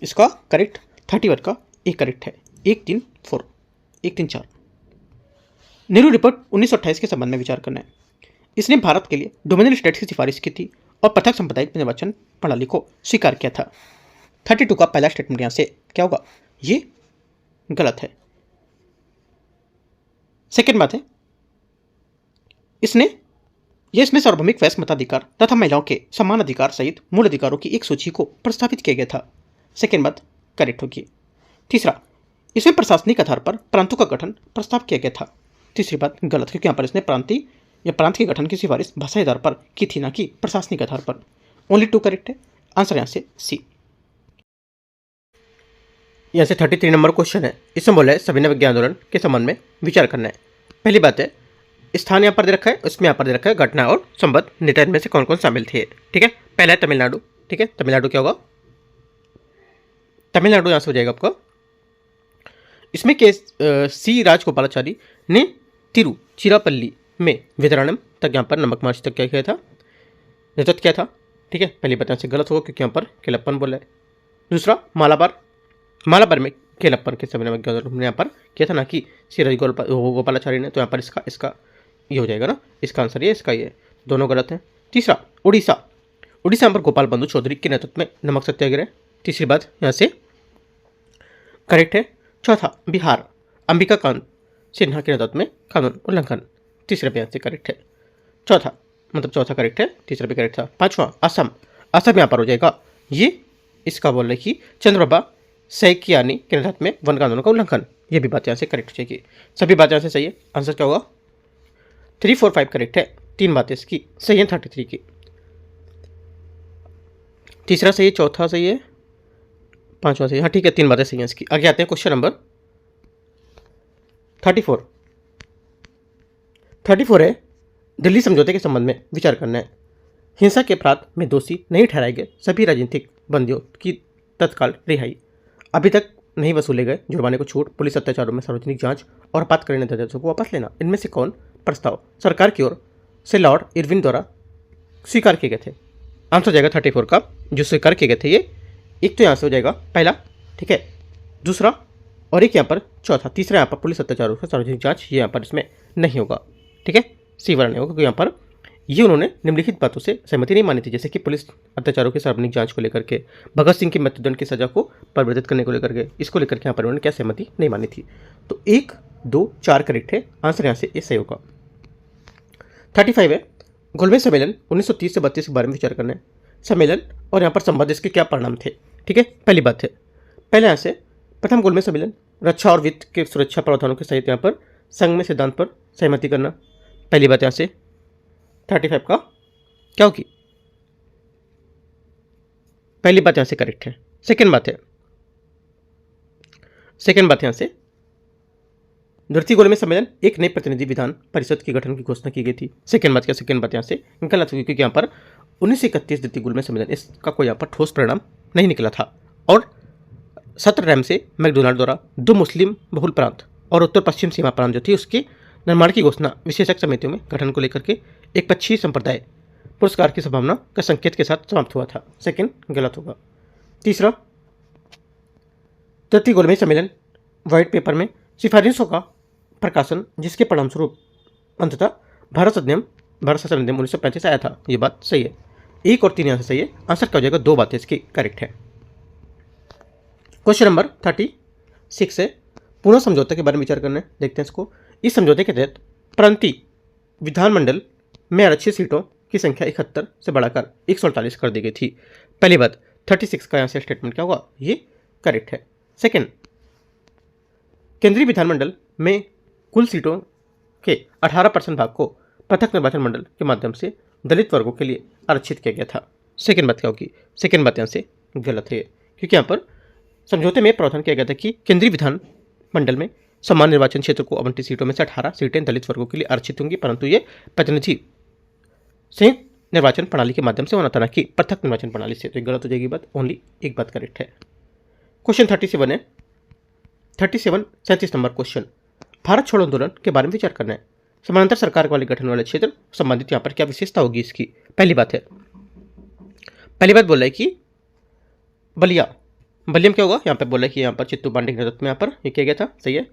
इसका करेक्ट 31 का एक करेक्ट है। 1 3 4 नेहरू रिपोर्ट 1928 के संबंध में विचार करना है। इसने भारत के लिए डोमिनियन स्टेट्स की सिफारिश की थी और पृथक सांप्रदायिक निर्वाचन प्रणाली को स्वीकार किया था। 32 का पहला स्टेटमेंट यहाँ से क्या होगा? ये गलत है। सेकेंड बात है, इसमें सार्वभौमिक वयस्क मताधिकार तथा महिलाओं के समान अधिकार सहित मूल अधिकारों की एक सूची को प्रस्तावित किया गया था। सेकेंड बात करेक्ट होगी। तीसरा, इसमें प्रशासनिक आधार पर प्रांतों का गठन प्रस्ताव किया गया था। तीसरी बात गलत, क्योंकि यहाँ पर इसने प्रांत के गठन की सिफारिश भाषाई आधार पर की थी, ना कि प्रशासनिक आधार पर। ओनली 2 करेक्ट है। आंसर यहाँ से सी। यहाँ से 33 नंबर क्वेश्चन है। इसमें बोला है सविनय विज्ञान आंदोलन के संबंध में विचार करना है। पहली बात है, स्थान यहाँ पर दे रखा है, उसमें यहाँ पर दे रखा है घटना और संबंध नेता में से कौन कौन शामिल थे। ठीक है, पहला है तमिलनाडु। ठीक है, तमिलनाडु क्या होगा? तमिलनाडु यहाँ से हो जाएगा आपका। इसमें सी राजगोपालाचारी ने तिरुचिरापल्ली में वितरणम तक यहाँ पर नमक मार्च तक क्या किया था? नेतृत्व किया था। ठीक है, पहली बात यहाँ से गलत होगा, क्योंकि यहाँ पर केलप्पन बोला है। दूसरा, मालाबार में केलप्पन के समय में यहाँ पर किया था, ना कि सी राजगोपालाचारी ने। तो यहाँ पर इसका ये हो जाएगा ना, इसका आंसर ये, इसका ये, दोनों गलत हैं। तीसरा, उड़ीसा यहाँ पर गोपाल बंधु चौधरी के नेतृत्व में नमक सत्याग्रह। तीसरी बात यहाँ से करेक्ट है। चौथा, बिहार अंबिका कांत सिन्हा के नेतृत्व में कानून उल्लंघन। तीसरा भी यहाँ से करेक्ट है। चौथा करेक्ट है, तीसरा भी करेक्ट था। पांचवा, असम यहाँ पर हो जाएगा। ये इसका बोल रहे कि चंद्रप्रभा सैकियानी के नेतृत्व में वन कानूनों का उल्लंघन। ये भी बात यहाँ से करेक्ट हो जाएगी। सभी बात यहाँ से सही है। आंसर क्या होगा? 3 4 5 करेक्ट है। 3 बातें इसकी सही है 33 की। तीसरा सही है, चौथा सही है, पांचवा सही है। हाँ ठीक है, 3 बातें सही हैं इसकी। आगे आते हैं क्वेश्चन नंबर 34 है, दिल्ली समझौते के संबंध में विचार करना है। हिंसा के अपराध में दोषी नहीं ठहराए गए सभी राजनीतिक बंदियों की तत्काल रिहाई, अभी तक नहीं वसूले गए जुर्माने को छूट, पुलिस अत्याचारों में सार्वजनिक जांच और आपातकालीन अध्यादेशों को वापस लेना। इनमें से कौन प्रस्ताव सरकार की ओर से लॉर्ड इरविन द्वारा स्वीकार किए गए थे? आंसर हो जाएगा 34 का जो स्वीकार किए गए थे। ये एक तो यहाँ से हो जाएगा पहला, ठीक है, दूसरा और एक यहाँ पर चौथा। तीसरा यहाँ पर पुलिस अत्याचारों का सार्वजनिक जांच, ये यहाँ पर इसमें नहीं होगा। ठीक है, सी वाला नहीं होगा, क्योंकि यहाँ पर ये उन्होंने निम्नलिखित बातों से सहमति नहीं मानी थी, जैसे कि पुलिस अत्याचारों की सार्वजनिक जांच को लेकर के, भगत सिंह की मृत्युदंड की सजा को परिवर्तित करने को लेकर के, इसको लेकर के यहाँ पर उन्होंने क्या सहमति नहीं मानी थी। तो 1, 2, 4 करेक्ट है आंसर यहाँ से ये सही होगा। 35 है गोलमेज सम्मेलन 1930 से 32 के बारे में विचार करना है। सम्मेलन और यहाँ पर संबंध इसके क्या परिणाम थे, ठीक है। पहली बात है, पहले यहाँ से प्रथम गोलमेज सम्मेलन रक्षा और वित्त के सुरक्षा प्रावधानों के सहित यहाँ पर संघ में सिद्धांत पर सहमति करना। पहली बात यहाँ से 35 का क्या होगी, पहली बात यहाँ से करेक्ट है। सेकेंड बात यहाँ से द्वितीय गोलमेज सम्मेलन एक नई प्रतिनिधि विधान परिषद के गठन की घोषणा की गई थी। सेकेंड बात यहाँ से गलत हुई, क्योंकि यहाँ पर 1931 द्वितीय गोलमेज सम्मेलन इसका कोई यहाँ पर ठोस परिणाम नहीं निकला था। और सत्र रैम से मैकडोनाल्ड द्वारा 2 मुस्लिम बहुल प्रांत और उत्तर पश्चिम सीमा प्रांत जो थी उसके निर्माण की घोषणा विशेषज्ञ समितियों में गठन को लेकर के एक पक्षीय संप्रदाय पुरस्कार की संभावना का संकेत के साथ समाप्त हुआ था। सेकेंड गलत होगा। तीसरा, तृतीय गोलमेज सम्मेलन व्हाइट पेपर में सिफारिशों का प्रकाशन जिसके परिणामस्वरूप अंततः भारत शासन अधिनियम 1935 आया था। ये बात सही है। 1 और 3 यहाँ से सही है। आंसर क्या हो जाएगा, 2 बातें इसकी करेक्ट है। क्वेश्चन नंबर 36 है पुनः समझौते के बारे में विचार करना है। देखते हैं इसको। इस समझौते के तहत प्रांतीय विधानमंडल में आरक्षित सीटों की संख्या 71 से बढ़ाकर 148 कर दी गई थी। पहली बात 36 का यहाँ से स्टेटमेंट क्या होगा, ये करेक्ट है। सेकेंड, केंद्रीय विधानमंडल में कुल सीटों के 18% भाग को पृथक निर्वाचन मंडल के माध्यम से दलित वर्गों के लिए आरक्षित किया गया था। सेकेंड बात क्या होगी, सेकेंड बात यहाँ से गलत है, क्योंकि यहाँ पर समझौते में प्रावधान किया गया था कि केंद्रीय विधान मंडल में समान निर्वाचन क्षेत्र को आवंटित सीटों में से 18 सीटें दलित वर्गों के लिए आरक्षित होंगी, परंतु ये प्रतिनिधि संयुक्त निर्वाचन प्रणाली के माध्यम से होना था, ना कि पृथक निर्वाचन प्रणाली से। तो गलत हो जाएगी बात, ओनली एक बात करेक्ट है। क्वेश्चन 37 है 37 नंबर क्वेश्चन, भारत छोड़ो आंदोलन के बारे में विचार करना है। समानांतर सरकार वाले गठन वाले क्षेत्र संबंधित यहाँ पर क्या विशेषता होगी इसकी। पहली बात बोल रहा है कि बलियम क्या होगा, यहाँ पर बोला है कि यहाँ पर चित्तू पांडे के नेतृत्व में यहाँ पर ये किया गया था, सही है।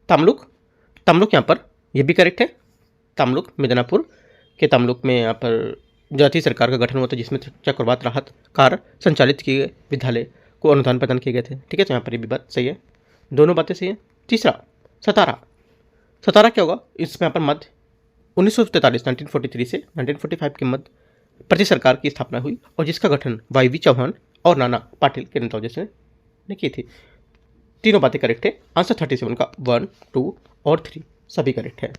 तामलुक यहाँ पर ये भी करेक्ट है। तामलुक मिदनापुर के तामलुक में यहाँ पर जातीय सरकार का गठन हुआ था, जिसमें चक्रवात राहत कार्य संचालित किए गए विद्यालय को अनुदान प्रदान किए गए थे, ठीक है। तो यहाँ पर ये भी बात सही है, दोनों बातें सही है। तीसरा, सतारा क्या होगा, इसमें यहाँ पर मध्य 1943 से 1945 के मध्य प्रति सरकार की स्थापना हुई और जिसका गठन वाईवी चौहान और नाना पाटिल के नेताओं जैसे ने की थी। तीनों बातें करेक्ट है। आंसर 37 का 1, 2 और 3 सभी करेक्ट है।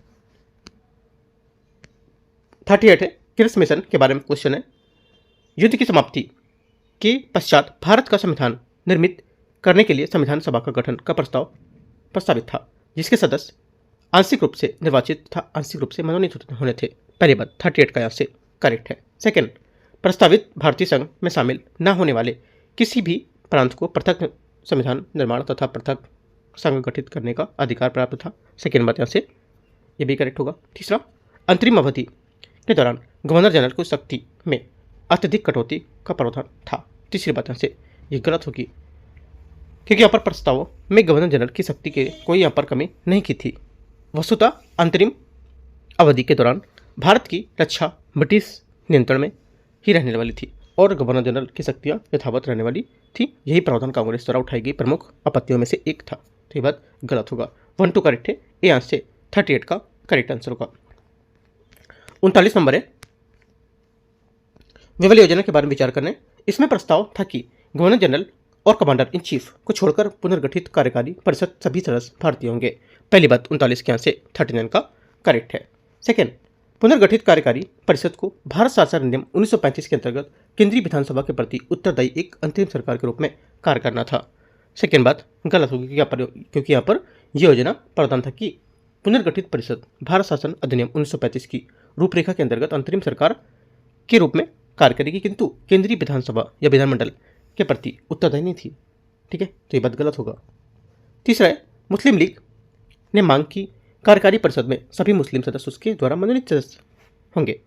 38 है क्रिस मिशन के बारे में क्वेश्चन है। युद्ध की समाप्ति के पश्चात भारत का संविधान निर्मित करने के लिए संविधान सभा का गठन का प्रस्तावित था, जिसके सदस्य आंशिक रूप से निर्वाचित तथा आंशिक रूप से मनोनीत होने थे। पहली बात 38 का यहाँ से करेक्ट है। सेकेंड, प्रस्तावित भारतीय संघ में शामिल न होने वाले किसी भी प्रांत को पृथक संविधान निर्माण तथा पृथक संघ गठित करने का अधिकार प्राप्त था। सेकेंड बात यहाँ से ये भी करेक्ट होगा। तीसरा, अंतरिम अवधि के दौरान गवर्नर जनरल को शक्ति में अत्यधिक कटौती का प्रावधान था। तीसरी बात यहाँ से ये गलत होगी, क्योंकि यहाँ पर प्रस्तावों में गवर्नर जनरल की शक्ति के कोई यहाँ पर कमी नहीं की थी। वस्तुतः अंतरिम अवधि के दौरान भारत की रक्षा ब्रिटिश नियंत्रण में ही रहने वाली थी और गवर्नर जनरल की शक्तियाँ यथावत रहने वाली थी। यही प्रावधान कांग्रेस द्वारा उठाई गई प्रमुख आपत्तियों में से एक था। तो ये बात गलत होगा। 1, 2 करेक्ट है। ये आंसर से 38 का करेक्ट आंसर होगा। 39 नंबर है विवल योजना के बारे में विचार करने। इसमें प्रस्ताव था कि गवर्नर जनरल और कमांडर इन चीफ को छोड़कर पुनर्गठित कार्यकारी परिषद सभी सदस्य भारतीय होंगे। पहली बात 39 के यहाँ से 39 का करेक्ट है। सेकेंड, पुनर्गठित कार्यकारी परिषद को भारत शासन अधिनियम 1935 के अंतर्गत केंद्रीय विधानसभा के प्रति उत्तरदायी एक अंतरिम सरकार के रूप में कार्य करना था। सेकेंड बात गलत होगी, क्योंकि यहाँ पर यह योजना प्रावधान था कि पुनर्गठित परिषद भारत शासन अधिनियम 1935 की रूपरेखा के अंतर्गत अंतरिम सरकार के रूप में कार्य करेगी, किंतु केंद्रीय विधानसभा या विधानमंडल के प्रति उत्तरदायी नहीं थी, ठीक है। तो ये बात गलत होगा। तीसरा है मुस्लिम लीग ने मांग की कार्यकारी परिषद में सभी मुस्लिम सदस्य उसके द्वारा मनोनीत सदस्य होंगे।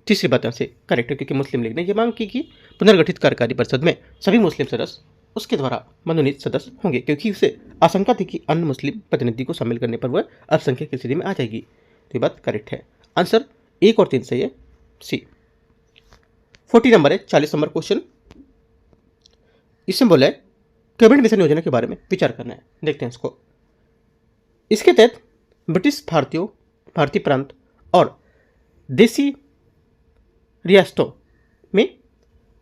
तीसरी बात यहाँ से करेक्ट है, क्योंकि मुस्लिम लीग ने यह मांग की कि पुनर्गठित कार्यकारी परिषद में सभी मुस्लिम सदस्य उसके द्वारा मनोनीत सदस्य होंगे, क्योंकि उसे आशंका थी कि अन्य मुस्लिम प्रतिनिधि को शामिल करने पर वह अल्पसंख्यक की स्थिति में आ जाएगी। तो ये बात करेक्ट है। आंसर 1 और 3 सही है। सी। 40 नंबर है, 40 नंबर क्वेश्चन। इसमें बोला है कैबिनेट मिशन योजना के बारे में विचार करना है। देखते हैं इसको। इसके तहत ब्रिटिश भारतीय प्रांत और देसी रियासतों में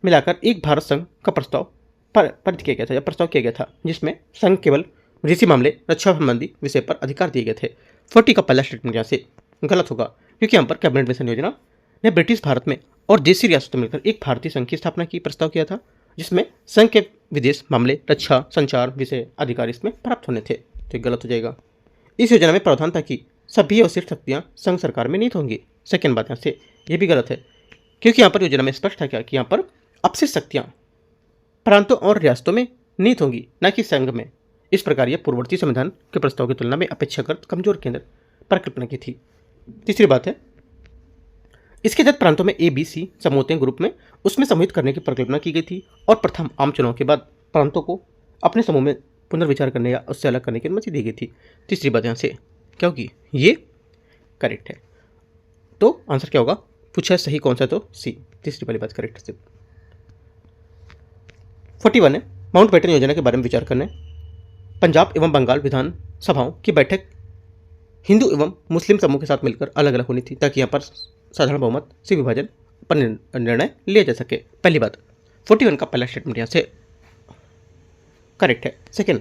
मिलाकर एक भारत संघ का प्रस्ताव पारित किया गया था या प्रस्ताव किया गया था, जिसमें संघ केवल विदेशी मामले रक्षा संबंधी विषय पर अधिकार दिए गए थे। 40 का पहला स्टेटमेंट यहाँ से गलत होगा, क्योंकि यहाँ पर कैबिनेट मिशन योजना ने ब्रिटिश भारत में और देसी रियासतों में मिलकर एक भारतीय संघ की स्थापना की प्रस्ताव किया था, जिसमें संघ के विदेश मामले रक्षा संचार विषय अधिकार इसमें प्राप्त होने थे। तो गलत हो जाएगा। इस योजना में प्रावधान था कि सभी अवशिष्ट शक्तियाँ संघ सरकार में निहित होंगी। सेकेंड बात यहाँ से ये भी गलत है, क्योंकि यहाँ पर योजना में स्पष्ट था क्या कि यहाँ पर अपशिष्ट शक्तियाँ प्रांतों और रियासतों में निहित होंगी, न कि संघ में। इस प्रकार यह पूर्ववर्ती संविधान के प्रस्ताव की तुलना में अपेक्षाकृत कमजोर केंद्र परिकल्पना की थी। तीसरी बात है, इसके तहत प्रांतों में ABC समूह होते हैं ग्रुप में, उसमें समूहित करने की परिकल्पना की गई थी और प्रथम आम चुनाव के बाद प्रांतों को अपने समूह में पुनर्विचार करने या उससे अलग करने की अनुमति दी गई थी। तीसरी बात यहाँ से क्या होगी, ये करेक्ट है। तो आंसर क्या होगा, पूछा है सही कौन सा, तो सी, तीसरी वाली बात करेक्ट है। 41 है, माउंटबेटन योजना के बारे में विचार करना है। पंजाब एवं बंगाल विधान सभाओं की बैठक हिंदू एवं मुस्लिम समूह के साथ मिलकर अलग अलग होनी थी, ताकि यहाँ पर साधारण बहुमत से विभाजन पर निर्णय लिया जा सके। पहली बात, 41 का पहला स्टेटमेंट यहाँ से करेक्ट है। सेकेंड,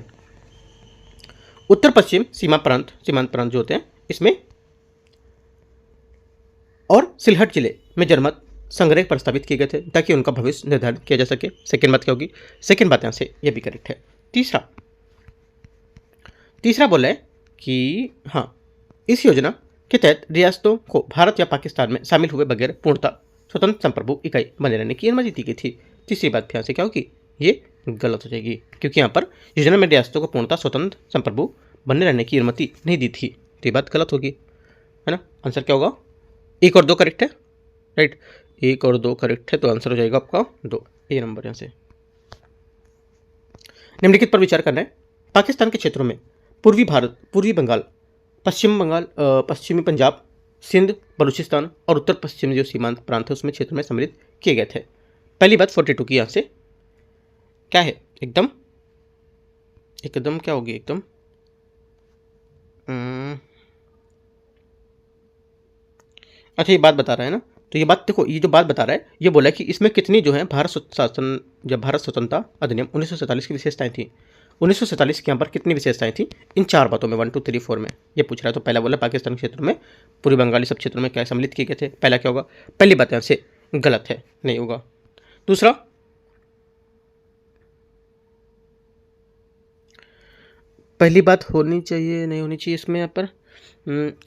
उत्तर पश्चिम सीमांत प्रांत जो होते हैं इसमें और सिलहट जिले में जनमत संग्रह प्रस्तावित किए गए थे, ताकि उनका भविष्य निर्धारित किया जा सके। सेकेंड बात क्या होगी, सेकेंड बात यहाँ से यह भी करेक्ट है। तीसरा बोला है कि हाँ, इस योजना के तहत रियासतों को भारत या पाकिस्तान में शामिल हुए बगैर पूर्णतः स्वतंत्र संप्रभु इकाई बने रहने की अनुमति दी गई थी। तीसरी बात यहाँ से क्या होगी, ये गलत हो जाएगी, क्योंकि यहाँ पर योजना में रियासतों को पूर्णतः स्वतंत्र संप्रभु बनने रहने की अनुमति नहीं दी थी। तो ये बात गलत होगी, है ना। आंसर क्या होगा, 1 और 2 करेक्ट है, राइट। 1 और 2 करेक्ट है, तो आंसर हो जाएगा आपका 2, ए नंबर। यहाँ से निम्नलिखित पर विचार करना है। पाकिस्तान के क्षेत्रों में पूर्वी बंगाल, पश्चिमी पंजाब, सिंध, बलूचिस्तान और उत्तर पश्चिम जो सीमांत प्रांत है उसमें क्षेत्र में सम्मिलित किए गए थे। पहली बात 42 की यहाँ से क्या है, एकदम क्या होगी, एकदम अच्छा ये बात बता रहा है ना, तो ये बात देखो, ये जो बात बता रहा है ये बोला है कि इसमें कितनी जो है भारत स्वतंत्रता अधिनियम 1947 की विशेषताएं थी। 1947 के यहाँ पर कितनी विशेषताएं थी इन 4 बातों में, 1 2 3 4 में ये पूछ रहा है। तो पहला बोला पाकिस्तान क्षेत्र में पूर्वी बंगाली सब क्षेत्रों में क्या सम्मिलित किए गए थे। पहला क्या होगा, पहली बात यहाँ से गलत है, नहीं होगा। दूसरा, पहली बात होनी चाहिए, नहीं होनी चाहिए इसमें। यहाँ पर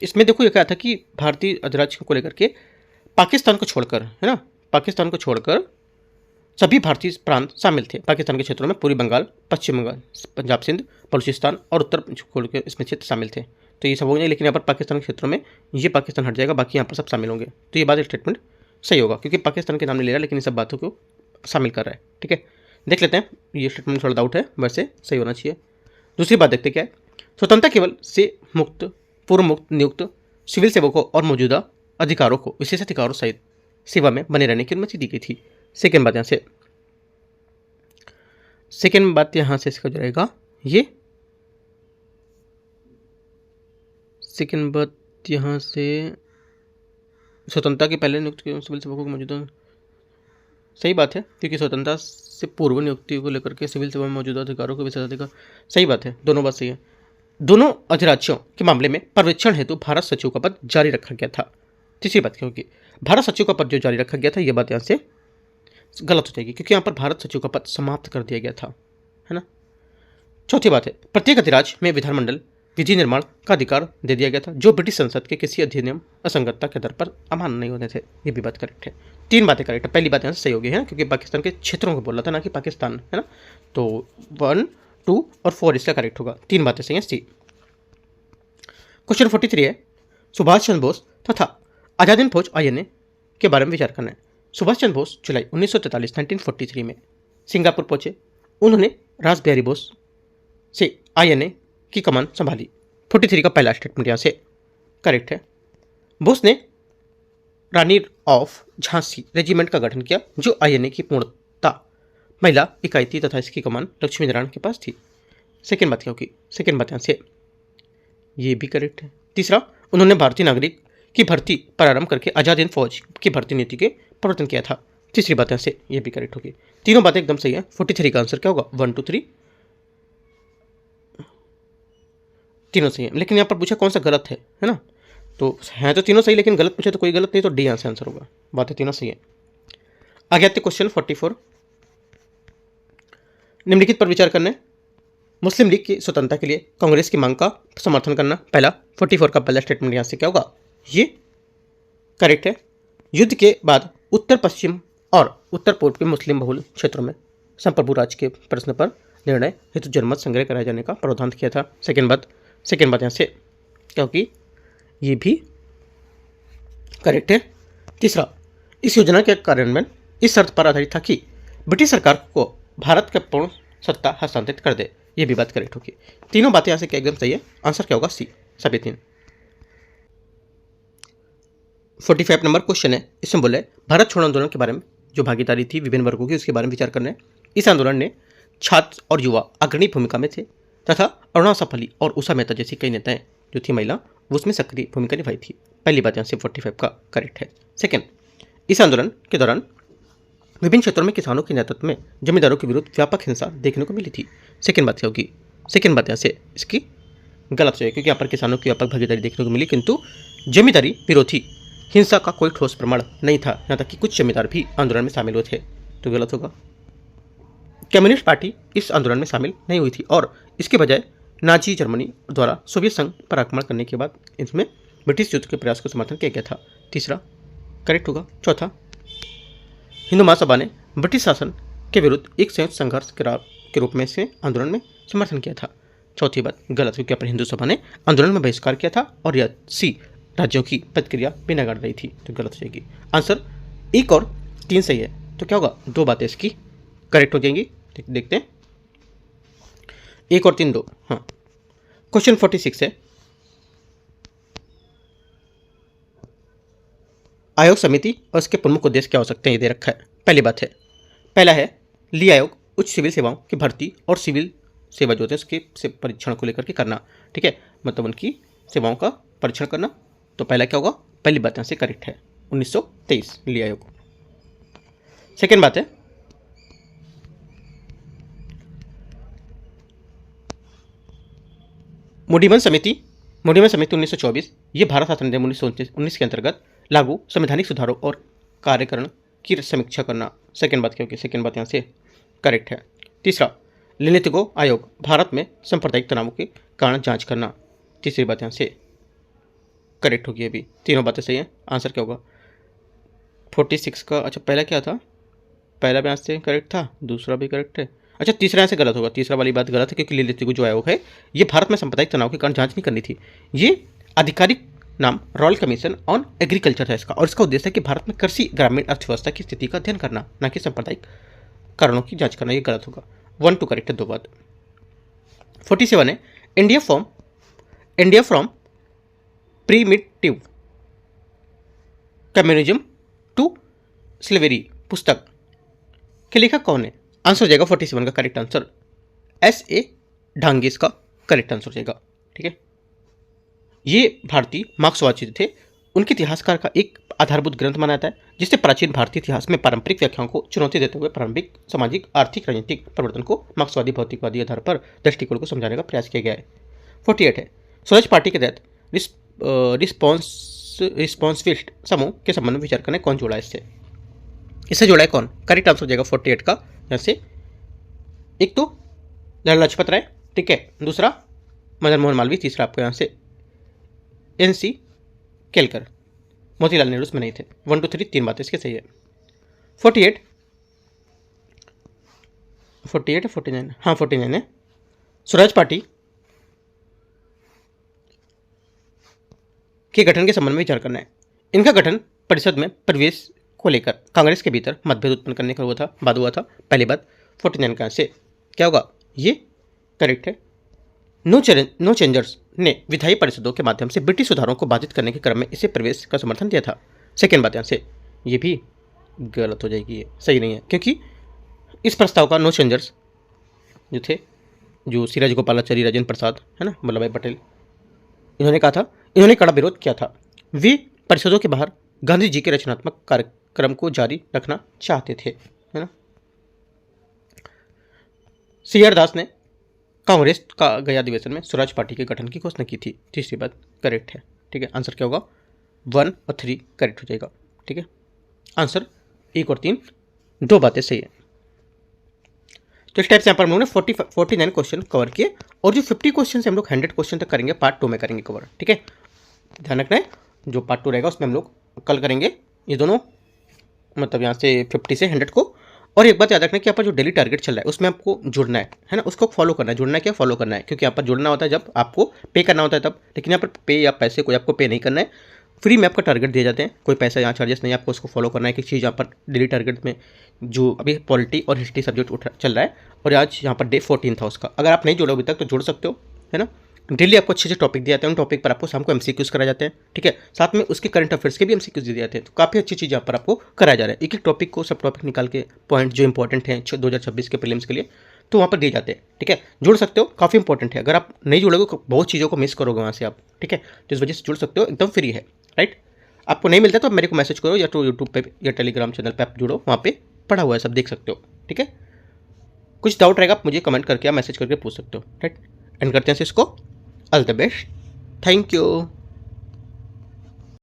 इसमें देखो ये क्या था कि भारतीय अधिराज्य को लेकर के पाकिस्तान को छोड़कर, है ना, पाकिस्तान को छोड़कर सभी भारतीय प्रांत शामिल थे पाकिस्तान के क्षेत्रों में। पूर्वी बंगाल, पश्चिम बंगाल, पंजाब, सिंध, बलूचिस्तान और उत्तर छोड़ के इसमें क्षेत्र शामिल थे। तो ये सब हो गए, लेकिन यहाँ पर पाकिस्तान के क्षेत्रों में ये पाकिस्तान हट जाएगा, बाकी यहाँ पर सब शामिल होंगे। तो ये बात स्टेटमेंट सही होगा, क्योंकि पाकिस्तान के नाम नहीं ले रहा, लेकिन इन सब बातों को शामिल कर रहा है। ठीक है, देख लेते हैं, ये स्टेटमेंट थोड़ा डाउट है, वैसे सही होना चाहिए। दूसरी बात देखते क्या है, स्वतंत्रता केवल से मुक्त, पूर्व मुक्त नियुक्त सिविल सेवकों और मौजूदा अधिकारों को विशेष अधिकारों सहित सेवा में बने रहने की अनुमति दी गई थी। सेकेंड बात यहाँ से इसका जो रहेगा, ये सेकेंड बात यहाँ से स्वतंत्रता के पहले नियुक्त सिविल सेवकों को मौजूदा, सही बात है, क्योंकि स्वतंत्रता से पूर्व नियुक्ति को लेकर के सिविल सेवा में मौजूदा अधिकारों को विशेषाधिकार, सही बात है, दोनों बात सही है। दोनों अधिराज्यों के मामले में पर्यवेक्षण हेतु भारत सचिव का पद जारी रखा गया था। तीसरी बात क्योंकि भारत सचिव का पद जो जारी रखा गया था, यह बात यहाँ से गलत हो जाएगी, क्योंकि यहाँ पर भारत सचिव का पद समाप्त कर दिया गया था, है ना। चौथी बात है, प्रत्येक अधिराज्य में विधानमंडल विधि निर्माण का अधिकार दे दिया गया था, जो ब्रिटिश संसद के किसी अधिनियम असंगतता के आधार पर अमान्य नहीं होते थे। ये भी बात करेक्ट है। 3 बातें करेक्ट है। पहली बात यहाँ से सही होगी, है ना, क्योंकि पाकिस्तान के क्षेत्रों को बोला था, ना कि पाकिस्तान, है ना। तो 1 2 और 4 इसका करेक्ट होगा। 3 बातें सही हैं, सी। क्वेश्चन 43 है, सुभाष चंद्र बोस तथा आजाद हिंद फौज INA के बारे में विचार करना है। सुभाष चंद्र बोस जुलाई 1943 1943 में सिंगापुर पहुंचे। उन्होंने रास बिहारी बोस से INA की कमान संभाली। 43 का पहला स्टेटमेंट यहाँ से करेक्ट है। बोस ने रानी ऑफ झांसी रेजिमेंट का गठन किया, जो आईएनए की पूर्णता महिला इकाई थी तथा इसकी कमान लक्ष्मी नारायण के पास थी। सेकेंड बात क्या होगी? सेकेंड बात यहाँ से ये भी करेक्ट है। तीसरा, उन्होंने भारतीय नागरिक की भर्ती प्रारंभ करके आजाद हिंद फौज की भर्ती नीति के प्रवर्तन किया था। तीसरी बात यहाँ से ये भी करेक्ट होगी। तीनों बातें एकदम सही है। 43 का आंसर क्या होगा? 1 2 3 तीनों सही है, लेकिन यहाँ पर पूछा कौन सा गलत है ना? तो है तो तीनों सही, लेकिन गलत पूछे तो कोई गलत नहीं, तो डी यहाँ से आंसर होगा। बातें तीनों सही है। आगे आते क्वेश्चन 44। निम्नलिखित पर विचार करने। मुस्लिम लीग की स्वतंत्रता के लिए कांग्रेस की मांग का समर्थन करना। पहला 44 का पहला स्टेटमेंट यहाँ से क्या होगा? ये करेक्ट है। युद्ध के बाद उत्तर पश्चिम और उत्तर पूर्व के मुस्लिम बहुल क्षेत्रों में संप्रभु राज के प्रश्न पर निर्णय हेतु जनमत संग्रह कराए जाने का प्रावधान किया था। सेकेंड बात यहाँ से क्या होगी? ये भी करेक्ट है। तीसरा, इस योजना के कार्यान्वयन इस शर्त पर आधारित था कि ब्रिटिश सरकार को भारत का पूर्ण सत्ता हस्तांतरित कर दे। ये भी बात करेक्ट होगी। तीनों बातें यहाँ से क्या एकदम सही है। आंसर क्या होगा? सी, सभी तीन। 45 नंबर क्वेश्चन है, इसमें बोले भारत छोड़ो आंदोलन के बारे में जो भागीदारी थी विभिन्न वर्गों की, उसके बारे में विचार करना है। इस आंदोलन ने छात्र और युवा अग्रणी भूमिका में थे तथा अरुणा सफली और उषा मेहता जैसी कई नेताएं जो थी महिला, वो उसमें सक्रिय भूमिका निभाई थी। पहली बात यहाँ से 45 का करेक्ट है। सेकेंड, इस आंदोलन के दौरान विभिन्न क्षेत्रों में किसानों के नेतृत्व में जमींदारों के विरुद्ध व्यापक हिंसा देखने को मिली थी। सेकेंड बात क्या होगी? सेकेंड बात यहाँ से इसकी गलत है, क्योंकि यहाँ पर किसानों की व्यापक भागीदारी देखने को मिली, किंतु जमींदारी विरोधी हिंसा का कोई ठोस प्रमाण नहीं था। यहाँ तक कि कुछ जमींदार भी आंदोलन में शामिल हुए थे, तो गलत होगा। कम्युनिस्ट पार्टी इस आंदोलन में शामिल नहीं हुई थी और इसके बजाय नाजी जर्मनी द्वारा सोवियत संघ पर आक्रमण करने के बाद इसमें ब्रिटिश युद्ध के प्रयास को समर्थन किया गया था। तीसरा करेक्ट होगा। चौथा, हिंदू महासभा ने ब्रिटिश शासन के विरुद्ध एक संयुक्त संघर्ष के रूप में से आंदोलन में समर्थन किया था। चौथी बात गलत, क्योंकि यहाँ पर हिंदू सभा ने आंदोलन में बहिष्कार किया था और यह सी राज्यों की प्रतिक्रिया भी नकार रही थी, तो गलत हो जाएगी। आंसर 1 और 3 सही है, तो क्या होगा? 2 बातें इसकी करेक्ट हो जाएंगी। देखते हैं 1 और 3 2। हाँ, क्वेश्चन 46 है, आयोग समिति और इसके प्रमुख उद्देश्य क्या हो सकते हैं, ये दे रखा है। पहली बात है, पहला है ली आयोग उच्च सिविल सेवाओं की भर्ती और सिविल सेवा जो होते हैं उसके परीक्षण को लेकर के करना। ठीक है, मतलब उनकी सेवाओं का परीक्षण करना। तो पहला क्या होगा? पहली बात यहाँ से करेक्ट है, 1923 ली आयोग। सेकेंड बात है, मुडीमन समिति 1924, ये भारत शासन अधिनियम 1919 के अंतर्गत लागू संवैधानिक सुधारों और कार्यकरण की समीक्षा करना। सेकेंड बात क्या होगी? सेकेंड बात यहाँ से करेक्ट है। तीसरा, लिनितिगो आयोग भारत में सांप्रदायिक तनावों के कारण जांच करना। तीसरी बात यहाँ से करेक्ट होगी। अभी तीनों बातें सही हैं। आंसर क्या होगा? 46 का अच्छा पहला क्या था? पहला भी यहाँ से करेक्ट था, दूसरा भी करेक्ट है। अच्छा तीसरा यहाँ से गलत होगा। तीसरा वाली बात गलत है, क्योंकि लिलितिगो जो आयोग है ये भारत में सांप्रदायिक तनाव के कारण जांच नहीं करनी थी। ये आधिकारिक नाम रॉयल कमीशन ऑन एग्रीकल्चर है इसका, और इसका उद्देश्य है कि भारत में कृषि ग्रामीण अर्थव्यवस्था की स्थिति का अध्ययन करना, न कि सांप्रदायिक कारणों की जांच करना। ये गलत होगा। 1 2 करेक्ट है, 2 बात। 47 है, India from primitive communism to slavery पुस्तक के लेखक कौन है? आंसर हो जाएगा 47 का करेक्ट आंसर S.A. ढांगेस का करेक्ट आंसर हो जाएगा। ठीक है, ये भारतीय मार्क्सवादी थे। उनके इतिहासकार का एक आधारभूत ग्रंथ माना जाता है, जिससे प्राचीन भारतीय इतिहास में पारंपरिक व्याख्याओं को चुनौती देते हुए प्रारंभिक सामाजिक आर्थिक राजनीतिक परिवर्तन को मार्क्सवादी भौतिकवादी आधार पर दृष्टिकोण को समझाने का प्रयास किया गया है। 48 है, स्वराज पार्टी के तहत रिस्पॉन्सिविस्ट समूह के संबंध में विचार करने कौन जोड़ा है? इससे जोड़ा है कौन? करेक्ट आंसर हो जाएगा 48 का। यहाँ से एक तो लाला लाजपत राय, ठीक है, दूसरा मदन मोहन मालवीय, तीसरा आपको यहाँ से NC केलकर। मोतीलाल नेहरू इसमें नहीं थे। 1 2 3 तीन बातें इसके सही है। 48 49 हाँ 49 है, स्वराज पार्टी के गठन के संबंध में विचार करना है। इनका गठन परिषद में प्रवेश को लेकर कांग्रेस के भीतर मतभेद उत्पन्न करने का बाद हुआ था। पहली बात 49 का से क्या होगा? ये करेक्ट है। नो चेंजर्स ने विधायी परिषदों के माध्यम से ब्रिटिश सुधारों को बाधित करने के क्रम में इसे प्रवेश का समर्थन दिया था। सेकेंड बात यहाँ से ये भी गलत हो जाएगी, ये सही नहीं है, क्योंकि इस प्रस्ताव का नो चेंजर्स जो थे, जो सी राजगोपालाचारी, राजेंद्र प्रसाद है ना, वल्लभ भाई पटेल, इन्होंने कहा था, इन्होंने कड़ा विरोध किया था। वे परिषदों के बाहर गांधी जी के रचनात्मक कार्यक्रम को जारी रखना चाहते थे, है ना। सी आर दास ने कांग्रेस का गया अधिवेशन में स्वराज पार्टी के गठन की घोषणा की थी। तीसरी बात करेक्ट है, ठीक है। आंसर क्या होगा, 1 और 3 करेक्ट हो जाएगा, ठीक है। आंसर 1 और 3 दो बातें सही है। तो इस टाइप से यहाँ पर हम लोग ने 49 क्वेश्चन कवर किए, और जो 50 क्वेश्चन हम लोग 100 क्वेश्चन तक करेंगे, पार्ट 2 में करेंगे कवर, ठीक है। ध्यान रखना है, जो पार्ट 2 रहेगा उसमें हम लोग कल करेंगे ये दोनों, मतलब यहाँ से 50 से 100 को। और एक बात याद रखना कि यहाँ पर जो डेली टारगेट चल रहा है उसमें आपको जुड़ना है ना, उसको फॉलो करना है। जुड़ना है क्या, फॉलो करना है, क्योंकि यहाँ पर जुड़ना होता है जब आपको पे करना होता है तब, लेकिन यहाँ पर पे या पैसे कोई आपको पे नहीं करना है, फ्री में आपका टारगेट दिए जाते हैं, कोई पैसा यहाँ चार्जेस नहीं, आपको उसको फॉलो करना है। कि चीज़ यहाँ पर डेली टारगेट में जो अभी पॉलिटी और हिस्ट्री सब्जेक्ट चल रहा है, और आज यहाँ पर डे 14 था उसका, अगर आप नहीं जुड़े अभी तक तो जुड़ सकते हो, है ना। डेली आपको अच्छे से टॉपिक दिए जाते हैं, उन टॉपिक पर आपको शाम को एमसीक्यूज कराए जाते हैं, ठीक है। साथ में उसके करंट अफेयर्स के भी एमसीक्यूज दिए जाते हैं, तो काफ़ी अच्छी चीज़ यहाँ पर आपको कराया जा रहा है। एक एक टॉपिक को, सब टॉपिक निकाल के पॉइंट जो इंपॉर्टेंट हैं 2026 के प्रीलिम्स के लिए, तो वहाँ पर दिए जाते हैं, ठीक है। जुड़ सकते हो, काफ़ी इंपॉर्टेंट है। अगर आप नहीं जुड़ोगे तो बहुत चीज़ों को मिस करोगे वहाँ से आप, ठीक है। तो इस वजह से जुड़ सकते हो, एकदम फ्री है, राइट। आपको नहीं मिलता तो आप मेरे को मैसेज करो, या तो यूट्यूब पे या टेलीग्राम चैनल पे आप जुड़ो, वहाँ पे पढ़ा हुआ है, सब देख सकते हो, ठीक है। कुछ डाउट रहेगा आप मुझे कमेंट करके या मैसेज करके पूछ सकते हो, राइट। एंड करते हैं इसको, all the best, thank you.